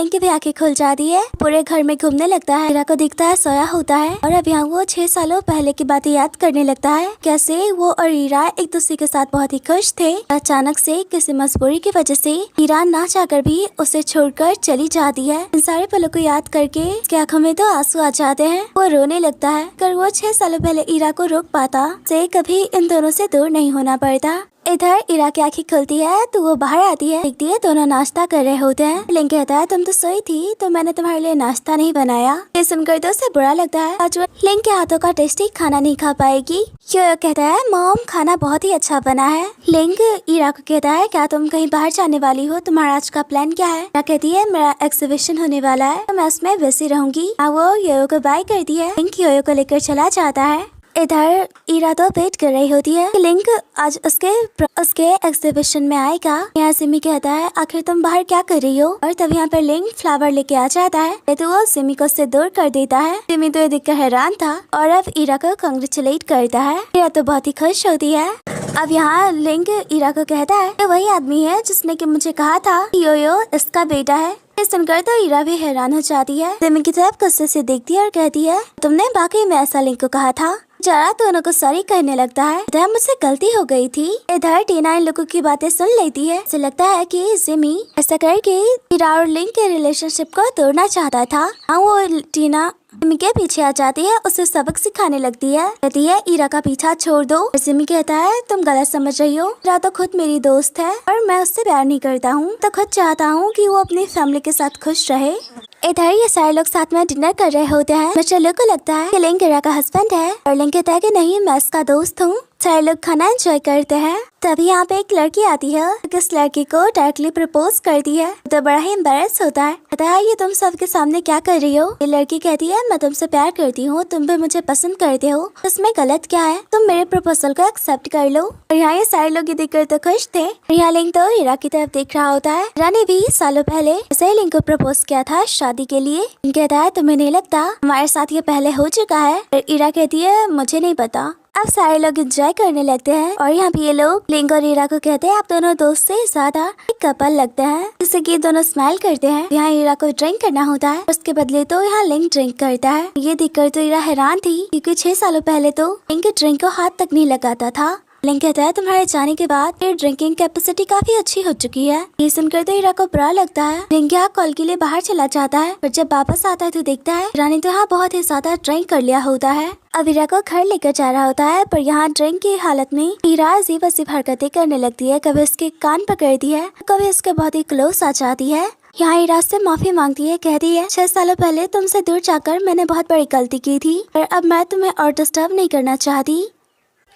की भी आंखें खुल जाती है, पूरे घर में घूमने लगता है। ईरा को दिखता है सोया होता है और अब यहाँ वो 6 सालों पहले की बातें याद करने लगता है, कैसे वो और ईरा एक दूसरे के साथ बहुत ही खुश थे। अचानक से किसी मजबूरी की वजह से ईरा ना चाहकर भी उसे छोड़कर चली जाती है। इन सारे पलों को याद करके उसकी आंखों में तो आंसू आ जाते हैं। वो रोने लगता है। अगर वो 6 सालों पहले ईरा को रोक पाता से कभी इन दोनों से दूर नहीं होना पड़ता। इधर ईरा की आंखें खुलती है तो वो बाहर आती है, देखती है दोनों नाश्ता कर रहे होते हैं। लिंग कहता है, तुम तो सोई थी तो मैंने तुम्हारे लिए नाश्ता नहीं बनाया। ये सुनकर तो उसे बुरा लगता है, आज वो लिंग के हाथों का टेस्टी खाना नहीं खा पाएगी। योयो कहता है, मॉम खाना बहुत ही अच्छा बना है। लिंग ईरा को कहता है, क्या तुम कहीं बाहर जाने वाली हो? तुम्हारा आज का प्लान क्या है? ईरा कहती है, मेरा एग्जीबिशन होने वाला है तो मैं उसमें वैसे रहूंगी। वो योयो को बाय करती है। लिंग योयो को लेकर चला जाता है। इधर ईरा तो वेट कर रही होती है कि लिंक आज उसके एग्जीबिशन में आएगा। यहाँ सिमी कहता है आखिर तुम बाहर क्या कर रही हो, और तब यहाँ पर लिंक फ्लावर लेके आ जाता है तो वो सिमी को उससे दूर कर देता है। सिमी तो ये देखकर हैरान था और अब ईरा को कांग्रेचुलेट करता है। ईरा तो बहुत ही खुश होती है। अब यहाँ लिंक ईरा को कहता है कि वही आदमी है जिसने कि मुझे कहा था कि योयो इसका बेटा है। ये सुनकर तो ईरा भी हैरान हो जाती है। सिमी की तरफ गुस्से से देखती है और कहती है तुमने वाकई में ऐसा लिंक को कहा था। जरा दोनों को सॉरी कहने लगता है। इधर मुझसे गलती हो गई थी। इधर टीना इन लोगों की बातें सुन लेती है। इसे लगता है कि सिमी ऐसा करके ईरा और लिंक के रिलेशनशिप को तोड़ना चाहता था। हाँ, वो टीना सिमी के पीछे आ जाती है, उसे सबक सिखाने लगती है। कहती है ईरा का पीछा छोड़ दो। सिमी कहता है तुम गलत समझ रही हो, ईरा तो खुद मेरी दोस्त है और मैं उससे प्यार नहीं करता हूँ, तो खुद चाहता हूँ कि वो अपनी फैमिली के साथ खुश रहे। इधर ये सारे लोग साथ में डिनर कर रहे होते हैं। मिस्टर लू को लगता है कि लिंक ईरा का हस्बैंड है और लिंक कहता है कि नहीं, मैं उसका दोस्त हूँ। सारे लोग खाना एंजॉय करते हैं। तभी यहाँ पे एक लड़की आती है, इस लड़की को डायरेक्टली प्रपोज करती है। तो बड़ा ही एम्बैरेस होता है। कहता है ये तुम सबके सामने क्या कर रही हो। ये लड़की कहती है मैं तुमसे प्यार करती हूँ, तुम भी मुझे पसंद करते हो, इसमें गलत क्या है, तुम मेरे प्रपोजल को एक्सेप्ट कर लो। और यहाँ ये सारे लोग ये देखकर तो खुश थे। और यहाँ लिंक तो ईरा की तरफ देख रहा होता है। ईरा ने भी सालों पहले ऐसे ही लिंक को प्रपोज किया था शादी के लिए। लिंक कहता है तुम्हें नहीं लगता हमारे साथ ये पहले हो चुका है। और ईरा कहती है मुझे नहीं पता। अब सारे लोग एंजॉय करने लगते हैं और यहाँ पे ये लोग लिंक और ईरा को कहते हैं आप दोनों दोस्त से ज्यादा एक कपल लगते हैं, जिससे कि दोनों स्माइल करते हैं। यहाँ ईरा को ड्रिंक करना होता है, उसके बदले तो यहाँ लिंक ड्रिंक करता है। ये देखकर तो ईरा हैरान थी क्योंकि 6 सालों पहले तो लिंक ड्रिंक को हाथ तक नहीं लगाता था। लिंक कहता है तुम्हारे जाने के बाद ये ड्रिंकिंग कैपेसिटी काफी अच्छी हो चुकी है। ये सुनकर तो ईरा को बुरा लगता है। लिंक यहाँ कॉल के लिए बाहर चला जाता है, पर जब वापस आता है तो देखता है ईरा ने तो यहाँ बहुत ही ज्यादा ड्रिंक कर लिया होता है। अब ईरा को घर लेकर जा रहा होता है, पर यहाँ ड्रिंक की हालत में ईरा अजीब अजीब हरकतें करने लगती है। कभी उसके कान पकड़ती है, कभी उसके बहुत ही क्लोज आ जाती है। यहाँ ईरा से माफी मांगती है, कहती है 6 सालों पहले तुमसे दूर जाकर मैंने बहुत बड़ी गलती की थी और अब मैं तुम्हें और डिस्टर्ब नहीं करना चाहती।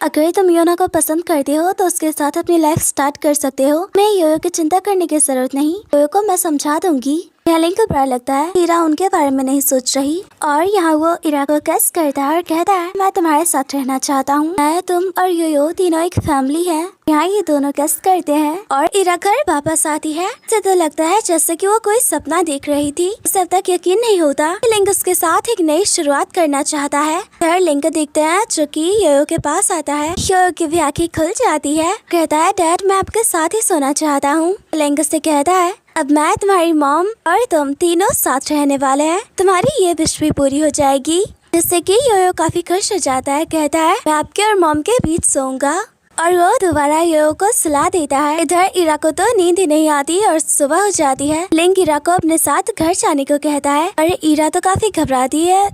अगर तुम योना को पसंद करते हो तो उसके साथ अपनी लाइफ स्टार्ट कर सकते हो। मैं योयो की चिंता करने की जरूरत नहीं, योयो को मैं समझा दूंगी। यहाँ लिंक को बुरा लगता है ईरा उनके बारे में नहीं सोच रही और यहाँ वो ईरा को किस करता है और कहता है मैं तुम्हारे साथ रहना चाहता हूँ। मैं, तुम और योयो तीनों एक फैमिली है। यहाँ ये दोनों किस करते हैं और ईरा घर वापस आती है। उसे तो लगता है जैसे कि वो कोई सपना देख रही थी। उसे अब तक यकीन नहीं होता कि लिंक उसके साथ एक नई शुरुआत करना चाहता है। फिर लिंक देखते हैं जो कि योयो के पास आता है। योयो की भी आँखें खुल जाती है, कहता है डैड मैं आपके साथ ही सोना चाहता हूँ। लिंक उससे कहता है अब मैं, तुम्हारी मॉम और तुम तीनों साथ रहने वाले हैं, तुम्हारी ये विश भी पूरी हो जाएगी। जिससे कि योयो काफी खुश हो जाता है, कहता है मैं आपके और मॉम के बीच सोऊंगा और वो दोबारा योयो को सुला देता है। इधर ईरा को तो नींद ही नहीं आती और सुबह हो जाती है। लिंक ईरा को अपने साथ घर जाने को कहता है और ईरा तो काफी घबराती है।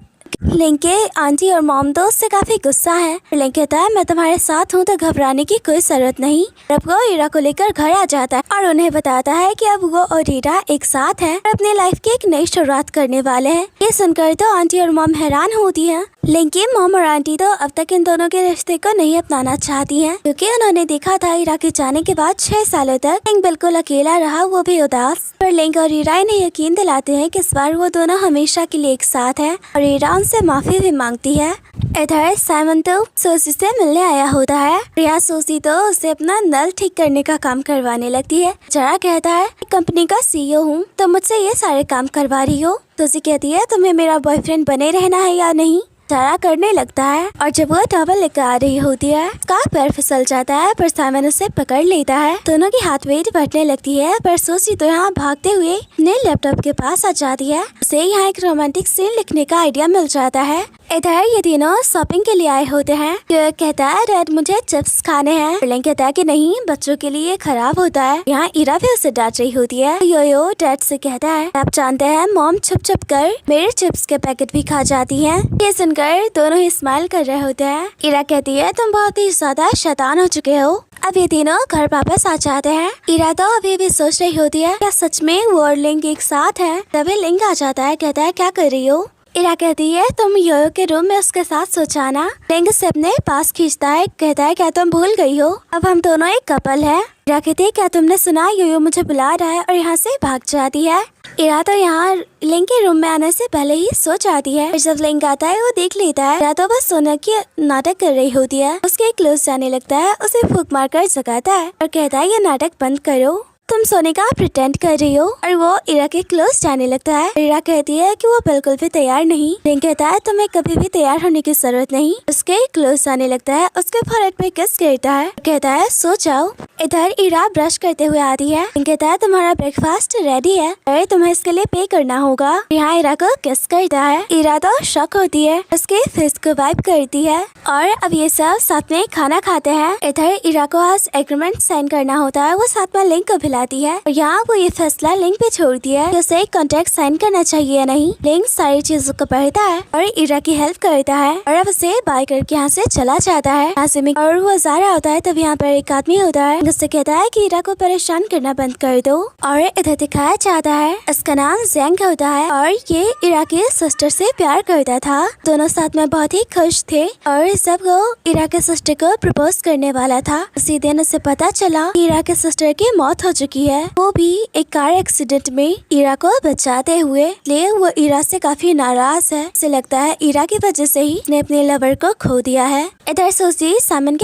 लिंक के आंटी और मॉम तो उससे काफी गुस्सा है। लिंक कहता है मैं तुम्हारे साथ हूँ तो घबराने की कोई जरूरत नहीं। अब वो ईरा को लेकर घर आ जाता है और उन्हें बताता है कि अब वो और ईरा एक साथ हैं और अपनी लाइफ की एक नई शुरुआत करने वाले हैं। ये सुनकर तो आंटी और मॉम हैरान होती हैं। लिंक की मॉम और आंटी तो अब तक इन दोनों के रिश्ते को नहीं अपनाना चाहती हैं, क्योंकि उन्होंने देखा था ईरा के जाने के बाद 6 सालों तक लिंक बिल्कुल अकेला रहा, वो भी उदास। पर लिंक और ईरा इन्हें यकीन दिलाते हैं कि इस बार वो दोनों हमेशा के लिए एक साथ हैं और ईरा उनसे माफी भी मांगती है। इधर साइमन तो सोसी से मिलने आया होता है। यहाँ सोसी तो उसे अपना नल ठीक करने का काम करवाने लगती है। जरा कहता है कंपनी का सीईओ हूँ तो मुझसे ये सारे काम करवा रही हो। सोसी कहती है तुम्हें मेरा बॉयफ्रेंड बने रहना है या नहीं। जरा करने लगता है और जब वो टॉवल लेकर आ रही होती है उसका पैर फिसल जाता है, पर साइमन उसे पकड़ लेता है। दोनों की हाथ वेट बढ़ने लगती है, पर सोसी तो यहाँ भागते हुए अपने लैपटॉप के पास आ जाती है। उसे यहाँ एक रोमांटिक सीन लिखने का आइडिया मिल जाता है। इधर ये तीनों शॉपिंग के लिए आए होते हैं। यो कहता है डैड मुझे चिप्स खाने हैं। लिंक कहता है कि नहीं, बच्चों के लिए खराब होता है। यहाँ ईरा भी उसे डांट रही होती है। यो डैड से कहता है आप जानते हैं मॉम छुप छुप कर मेरे चिप्स के पैकेट भी खा जाती है। ये सुनकर दोनों ही स्माइल कर रहे होते हैं। ईरा कहती है तुम बहुत ही ज्यादा शैतान हो चुके हो। अब ये तीनों घर वापस आ जाते हैं। ईरा तो अभी भी सोच रही होती है क्या सच में वो और लिंक एक साथ है। तभी लिंक आ जाता है, कहता है क्या कर रही हो। ईरा कहती है तुम योयो के रूम में उसके साथ सो जाना। लिंक से अपने पास खींचता है, कहता है क्या तुम भूल गई हो, अब हम दोनों एक कपल है। ईरा कहती है क्या तुमने सुना, योयो मुझे बुला रहा है और यहाँ से भाग जाती है। इरा तो यहाँ लिंक के रूम में आने से पहले ही सो जाती है। जब लिंक आता है वो देख लेता है इरा तो बस सोने की नाटक कर रही होती है। उसके क्लोज जाने लगता है, उसे फूंक मारकर जगाता है और कहता है ये नाटक बंद करो, तुम सोने का प्रिटेंड कर रही हो। और वो इरा के क्लोज जाने लगता है। इरा कहती है कि वो बिल्कुल भी तैयार नहीं। लिंक कहता है तुम्हें कभी भी तैयार होने की जरूरत नहीं। उसके क्लोज जाने लगता है, उसके फोrehead पे किस करता है, कहता है सो जाओ। इधर इरा ब्रश करते हुए आती है। लिंक कहता है तुम्हारा ब्रेकफास्ट रेडी है, अरे तुम्हें इसके लिए पे करना होगा। यहाँ इरा को किस करता है। इरा तो शॉक होती है, उसके फेस को वाइप करती है और अब ये सब साथ में खाना खाते हैं। इधर इरा को आज एग्रीमेंट साइन करना होता है, वो साथ में लिंक को बुलाती है और यहाँ वो ये फैसला लिंक पे छोड़ती है कि उसे कॉन्ट्रैक्ट साइन करना चाहिए या नहीं। लिंक सारी चीजों को पढ़ता है और इरा की हेल्प करता है और अब उसे बाय करके यहाँ से चला जाता है। और वो जा रहा होता है तब यहाँ पर एक आदमी होता है, उससे कहता है कि इरा को परेशान करना बंद कर दो। और इधर दिखाया जाता है इसका नाम जैंग होता है और ये इरा के सिस्टर से प्यार करता था। दोनों साथ में बहुत ही खुश थे और जब वो इरा के सिस्टर को प्रपोज करने वाला था उसी दिन उसे पता चला कि इरा के सिस्टर की मौत हो चुकी है, वो भी एक कार एक्सीडेंट में इरा को बचाते हुए। इसलिए वो इरा से काफी नाराज है। उसे लगता है इरा की वजह से ही उसने अपने लवर को खो दिया है। इधर सोची सामन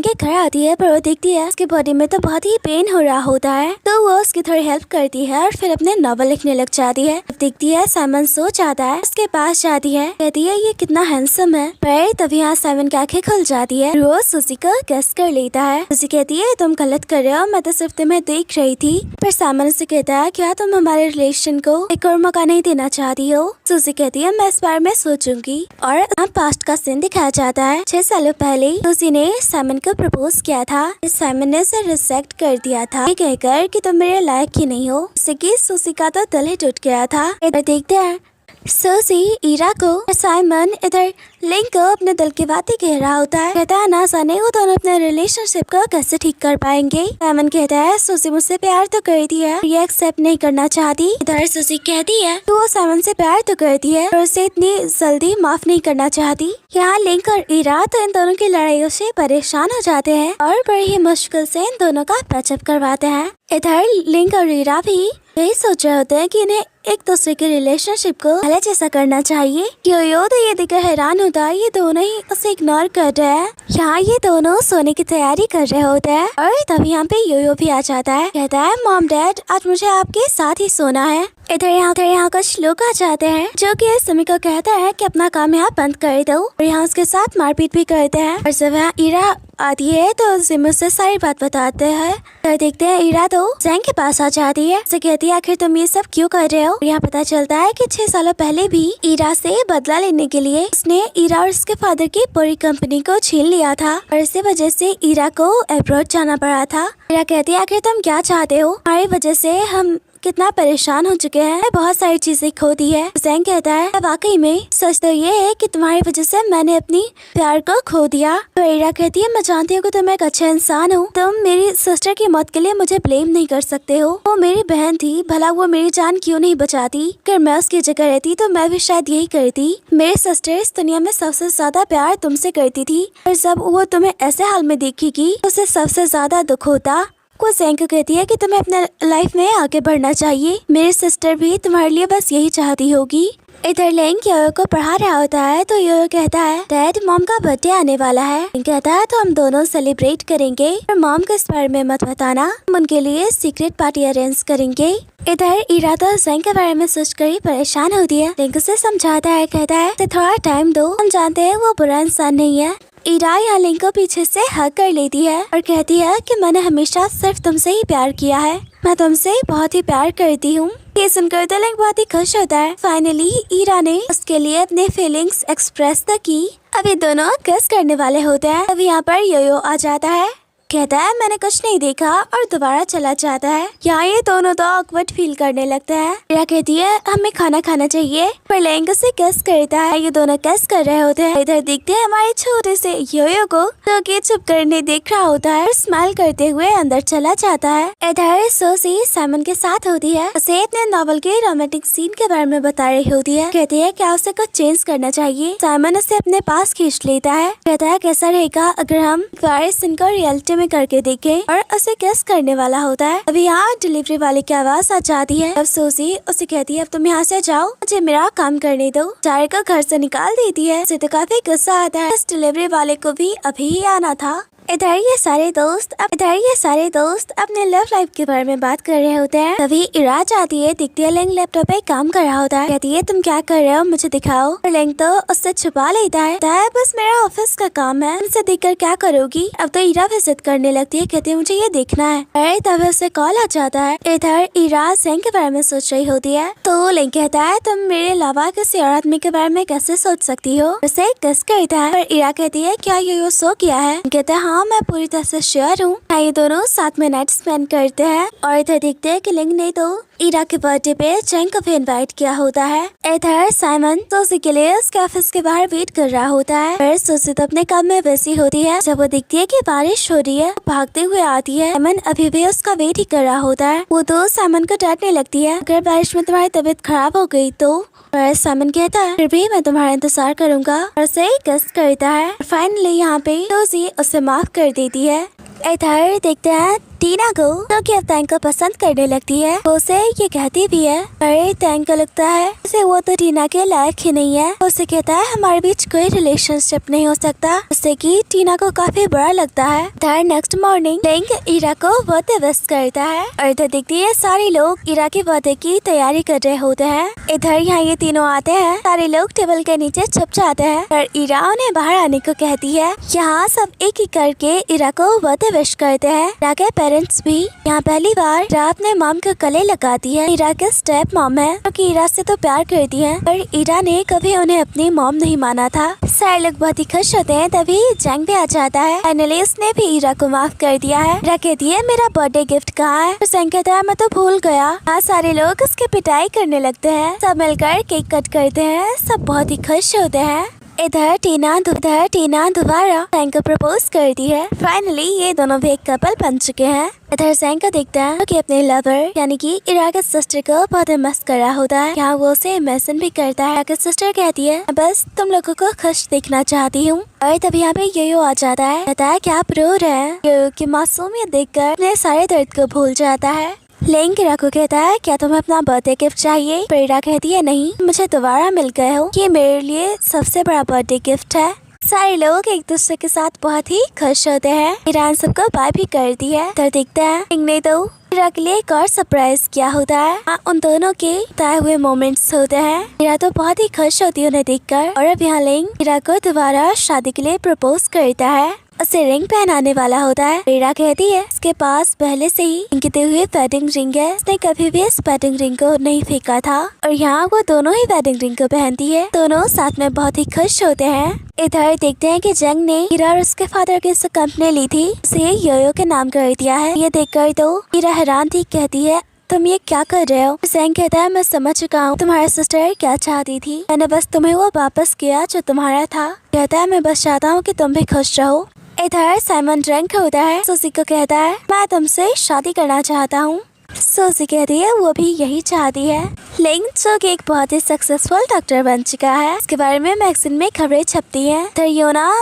के घर आती है पर वो देखती है उसकी बॉडी में तो बहुत ही पेन हो रहा होता है, तो वो उसकी थोड़ी हेल्प करती है और फिर अपने नॉवल लिखने लग जाती है। देखती है सामन सो जाता है, उसके पास जाती है, कहती है ये कितना हैंडसम है। पर तभी यहाँ सामन की आंखें खुल जाती है, रोज सूजी को गेस कर लेता है। सूजी कहती है तुम गलत कर रहे हो, मैं तो सिर्फ तुम्हें देख रही थी। पर सामन से कहता है क्या तुम हमारे रिलेशन को एक और मौका नहीं देना चाहती हो। सूजी कहती है मैं इस बारे में सोचूंगी। और पास्ट का सीन दिखाया जाता है। 6 सालों पहले सूजी ने सामन को प्रपोज किया था, सामन ने उसे रिजेक्ट कर दिया था ये कहकर कि तुम मेरे लायक ही नहीं हो। इससे कि सूजी का तो दिल ही टूट गया था। इधर देखते हैं सूजी इरा को और साइमन इधर लिंक को अपने दिल की बातें कह रहा होता है। कहता है ना जाने वो दोनों अपने रिलेशनशिप को कैसे ठीक कर पाएंगे। साइमन कहता है सूजी मुझसे प्यार तो करती है, ये एक्सेप्ट नहीं करना चाहती। इधर सूजी कहती है तो वो साइमन से प्यार तो करती है और उसे इतनी जल्दी माफ नहीं करना चाहती। यहाँ लिंक और इरा तो इन दोनों की लड़ाइयों से परेशान हो जाते हैं और बड़ी ही मुश्किल से इन दोनों का पैचअप करवाते हैं। इधर लिंक और इरा भी यही सोच रहे होते हैं कि इन्हें एक दूसरे के रिलेशनशिप को पहले जैसा करना चाहिए। योयो तो ये देखकर हैरान होता है, ये दोनों ही उसे इग्नोर कर रहे हैं। यहाँ ये दोनों सोने की तैयारी कर रहे होते हैं और तभी यहाँ पे योयो भी आ जाता है। कहता है मॉम डैड आज मुझे आपके साथ ही सोना है। इधर यहाँ कुछ लोग आ जाते हैं जो कि सिमी को कहता है कि अपना काम यहाँ बंद कर दो और यहाँ उसके साथ मारपीट भी करते हैं। और जब यहाँ इरा आती है तो सिमी से सारी बात बताते हैं। तो देखते हैं इरा तो जैंग के पास आ जाती है, उसे कहती है आखिर तुम ये सब क्यों कर रहे हो। यहाँ पता चलता है कि 6 सालों पहले भी इरा से बदला लेने के लिए उसने इरा और उसके फादर की पूरी कंपनी को छीन लिया था और इसी वजह से इरा को अब्रॉड जाना पड़ा था। इरा कहती है आखिर तुम क्या चाहते हो, हमारी वजह से हम कितना परेशान हो चुके हैं, बहुत सारी चीजें खो दी है। जैंग कहता है वाकई में सच तो ये है कि तुम्हारी वजह से मैंने अपनी प्यार को खो दिया। तो इरा कहती है मैं जानती हूँ कि तुम एक अच्छे इंसान हो, तुम मेरी सिस्टर की मौत के लिए मुझे ब्लेम नहीं कर सकते हो। वो मेरी बहन थी, भला वो मेरी जान क्यों नहीं बचाती। अगर मैं उसकी जगह रहती तो मैं भी शायद यही करती। मेरी सिस्टर इस दुनिया में सबसे ज्यादा प्यार तुमसे करती थी और जब वो तुम्हें ऐसे हाल में देखेगी तो उसे सबसे ज्यादा दुख होता। वो जैंग को कहती है कि तुम्हें अपने लाइफ में आगे बढ़ना चाहिए, मेरी सिस्टर भी तुम्हारे लिए बस यही चाहती होगी। इधर लिंक योयो को पढ़ा रहा होता है तो योयो कहता है डैड मॉम का बर्थडे आने वाला है। कहता है तो हम दोनों सेलिब्रेट करेंगे और मॉम को इस बारे में मत बताना, हम उनके लिए सीक्रेट पार्टी अरेंज करेंगे। इधर इरा तो जैंग के बारे में सोचकर ही परेशान होती है। लिंक उसे समझाता है, कहता है थोड़ा टाइम दो, हम जानते हैं वो बुरा इंसान नहीं है। इरा यहाँ लिंक को पीछे से हग कर लेती है और कहती है कि मैंने हमेशा सिर्फ तुमसे ही प्यार किया है, मैं तुमसे बहुत ही प्यार करती हूँ। ये सुनकर तो लिंक बहुत ही खुश होता है। फाइनली इरा ने उसके लिए अपने फीलिंग्स एक्सप्रेस तक की। अब ये दोनों किस करने वाले होते हैं। अब यहाँ पर योयो आ जाता है, कहता है मैंने कुछ नहीं देखा और दोबारा चला जाता है। यहाँ ये दोनों तो ऑकवर्ड फील करने लगते हैं। इरा कहती है हमें खाना खाना चाहिए, पर लिंक उसे किस करता है। ये दोनों किस कर रहे होते हैं। इधर देखते हैं हमारे छोटे से योयो को जो कि चुप करने देख रहा होता है और स्माइल करते हुए अंदर चला जाता है। इधर सोसी साइमन के साथ होती है, उसे अपने नॉवल के रोमांटिक सीन के बारे में बता रही होती है। कहती है क्या उसे कुछ चेंज करना चाहिए। साइमन उसे अपने पास खींच लेता है, कहता है कैसा रहेगा अगर हम सीन को रियलिटी में करके देखे और उसे गेस करने वाला होता है। अभी यहाँ डिलीवरी वाले की आवाज आ जाती है। अब सूजी उसे कहती है अब तुम यहाँ से जाओ, मुझे मेरा काम करने दो। टायर को घर से निकाल देती है। उसे तो काफी गुस्सा आता है। इस डिलीवरी वाले को भी अभी ही आना था। इधर ये सारे दोस्त अपने लव लाइफ के बारे में बात कर रहे होते हैं। तभी इरा आती है, दिखती है लिंग लैपटॉप पे काम कर रहा होता है। कहती है तुम क्या कर रहे हो, मुझे दिखाओ। और लिंग तो उससे छुपा लेता है, बस मेरा ऑफिस का काम है, उनसे देखकर क्या करोगी। अब तो इरा विजिट करने लगती है, कहती है मुझे ये देखना है। अरे तभी उसे कॉल आ जाता है। इधर इरा जेंग के बारे में सोच रही होती है तो लिंग कहता है तुम मेरे अलावा किसी और आदमी के बारे में कैसे सोच सकती हो। उसे गेस करता है और इरा कहती है क्या ये सो किया है। कहता है हाँ मैं पूरी तरह से श्योर हूँ। ये दोनों साथ में नाइट स्पेंड करते हैं और इधर देखते हैं कि लिंग ने तो इरा के बर्थडे पे जेंग को भी इनवाइट किया होता है। इधर साइमन सूजी के लिए उसके ऑफिस के बाहर वेट कर रहा होता है। फिर सूजी तो अपने काम में व्यस्त होती है। जब वो देखती है कि बारिश हो रही है, भागते हुए आती है। साइमन अभी भी उसका वेट ही कर रहा होता है। वो तो साइमन को डांटने लगती है, अगर बारिश में तुम्हारी तबीयत खराब हो गई तो। पर साइमन कहता है फिर भी मैं तुम्हारा इंतजार करूंगा और उसे गेस करता है। फाइनली यहाँ पे सूजी उसे माफ कर देती है। इधर देखते हैं टीना को जो कि अब टैंक को पसंद करने लगती है। वो उसे ये कहती भी है पर टैंक को लगता है जैसे वो तो टीना के लायक ही नहीं है। उसे कहता है हमारे बीच कोई रिलेशनशिप नहीं हो सकता, जिससे कि टीना को काफी बुरा लगता है। इधर नेक्स्ट मॉर्निंग लिंग इरा को बर्थडे विश करता है और इधर देखती है सारे लोग इरा के बर्थडे की तैयारी कर रहे होते हैं। इधर यहाँ ये तीनों आते हैं। सारे लोग टेबल के नीचे छुप जाते हैं और इरा उन्हें बाहर आने को कहती है। यहाँ सब एक एक करके इरा को बर्थडे विश करते हैं। इरा के पेरेंट्स भी यहाँ पहली बार इरा अपने मॉम को गले लगाती है। इरा के स्टेप मॉम है क्योंकि इरा से तो प्यार करती है, पर इरा ने कभी उन्हें अपनी मॉम नहीं माना था। सारे लोग बहुत ही खुश होते हैं। तभी जेंग भी आ जाता है। फाइनली उसने भी इरा को माफ कर दिया है। इरा कहती है मेरा बर्थडे गिफ्ट कहाँ है। जेंग कहता है मैं तो भूल गया। यहाँ सारे लोग उसकी पिटाई करने लगते हैं। सब मिलकर केक कट करते हैं। सब बहुत ही खुश होते हैं। इधर टीना दोबारा जेंग को प्रपोज करती है। फाइनली ये दोनों भी एक कपल बन चुके हैं। इधर जेंग को देखता है कि अपने लवर यानी कि इरा के सिस्टर को बहुत मिस कर रहा होता है। यहाँ वो उसे इमेजिन भी करता है। इरा सिस्टर कहती है बस तुम लोगों को खुश देखना चाहती हूँ। और तभी यहाँ पे यो आ जाता है। कहता है क्या आप रो रहे हैं। यो की मासूमियत देखकर अपने सारे दर्द को भूल जाता है। लिंग इरा को कहता है क्या तुम्हें अपना बर्थडे गिफ्ट चाहिए। पर इरा कहती है नहीं, मुझे दोबारा मिल गए हो, ये मेरे लिए सबसे बड़ा बर्थडे गिफ्ट है। सारे लोग एक दूसरे के साथ बहुत ही खुश होते हैं। इरा सबको बाय भी करती है। तो देखता है लिंग ने तो इरा के लिए एक और सरप्राइज किया होता है। उन दोनों के तय हुए मोमेंट्स होते हैं। इरा तो बहुत ही खुश होती है उन्हें देखकर। और अब यहाँ लिंग इरा को दोबारा शादी के लिए प्रपोज करता है। उसे रिंग पहनाने वाला होता है। इरा कहती है उसके पास पहले से ही इंगित हुए वेडिंग रिंग है, उसने कभी भी इस वेडिंग रिंग को नहीं फेंका था। और यहाँ वो दोनों ही वेडिंग रिंग को पहनती है। दोनों साथ में बहुत ही खुश होते हैं। इधर देखते हैं कि जेंग ने इरा और उसके फादर की कंपनी ली थी, उसे योयो के नाम कर दिया है। ये देखकर तो इरा हैरान थी, कहती है तुम ये क्या कर रहे हो। जेंग कहता है मैं समझ चुका हूँ तुम्हारा सिस्टर क्या चाहती थी, मैंने बस तुम्हें वो वापस किया जो तुम्हारा था। कहता है मैं बस चाहता हूँ कि तुम भी खुश रहो। इधर साइमन ड्रिंक होता है। सूजी को कहता है मैं तुमसे शादी करना चाहता हूँ। सूजी कहती है वो भी यही चाहती है। लिंग जो कि एक बहुत ही सक्सेसफुल डॉक्टर बन चुका है, इसके बारे में मैगजीन में खबरें छपती हैं। तो योना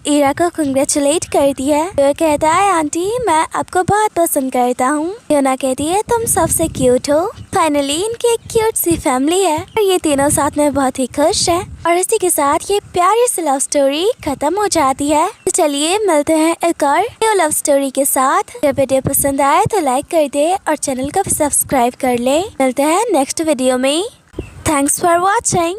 इरा को कंग्रेचुलेट करती है। वो कहता है आंटी मैं आपको बहुत पसंद करता हूँ। योना कहती है तुम सबसे क्यूट हो। फाइनली इनकी एक क्यूट सी फैमिली है और ये तीनों साथ में बहुत ही खुश है। और इसी के साथ ये प्यारी सी लव स्टोरी खत्म हो जाती है। तो चलिए मिलते हैं एक और न्यू लव स्टोरी के साथ। जब वीडियो पसंद आए तो लाइक कर दे और चैनल को भी सब्सक्राइब कर ले। मिलते हैं नेक्स्ट वीडियो में। Thanks for watching.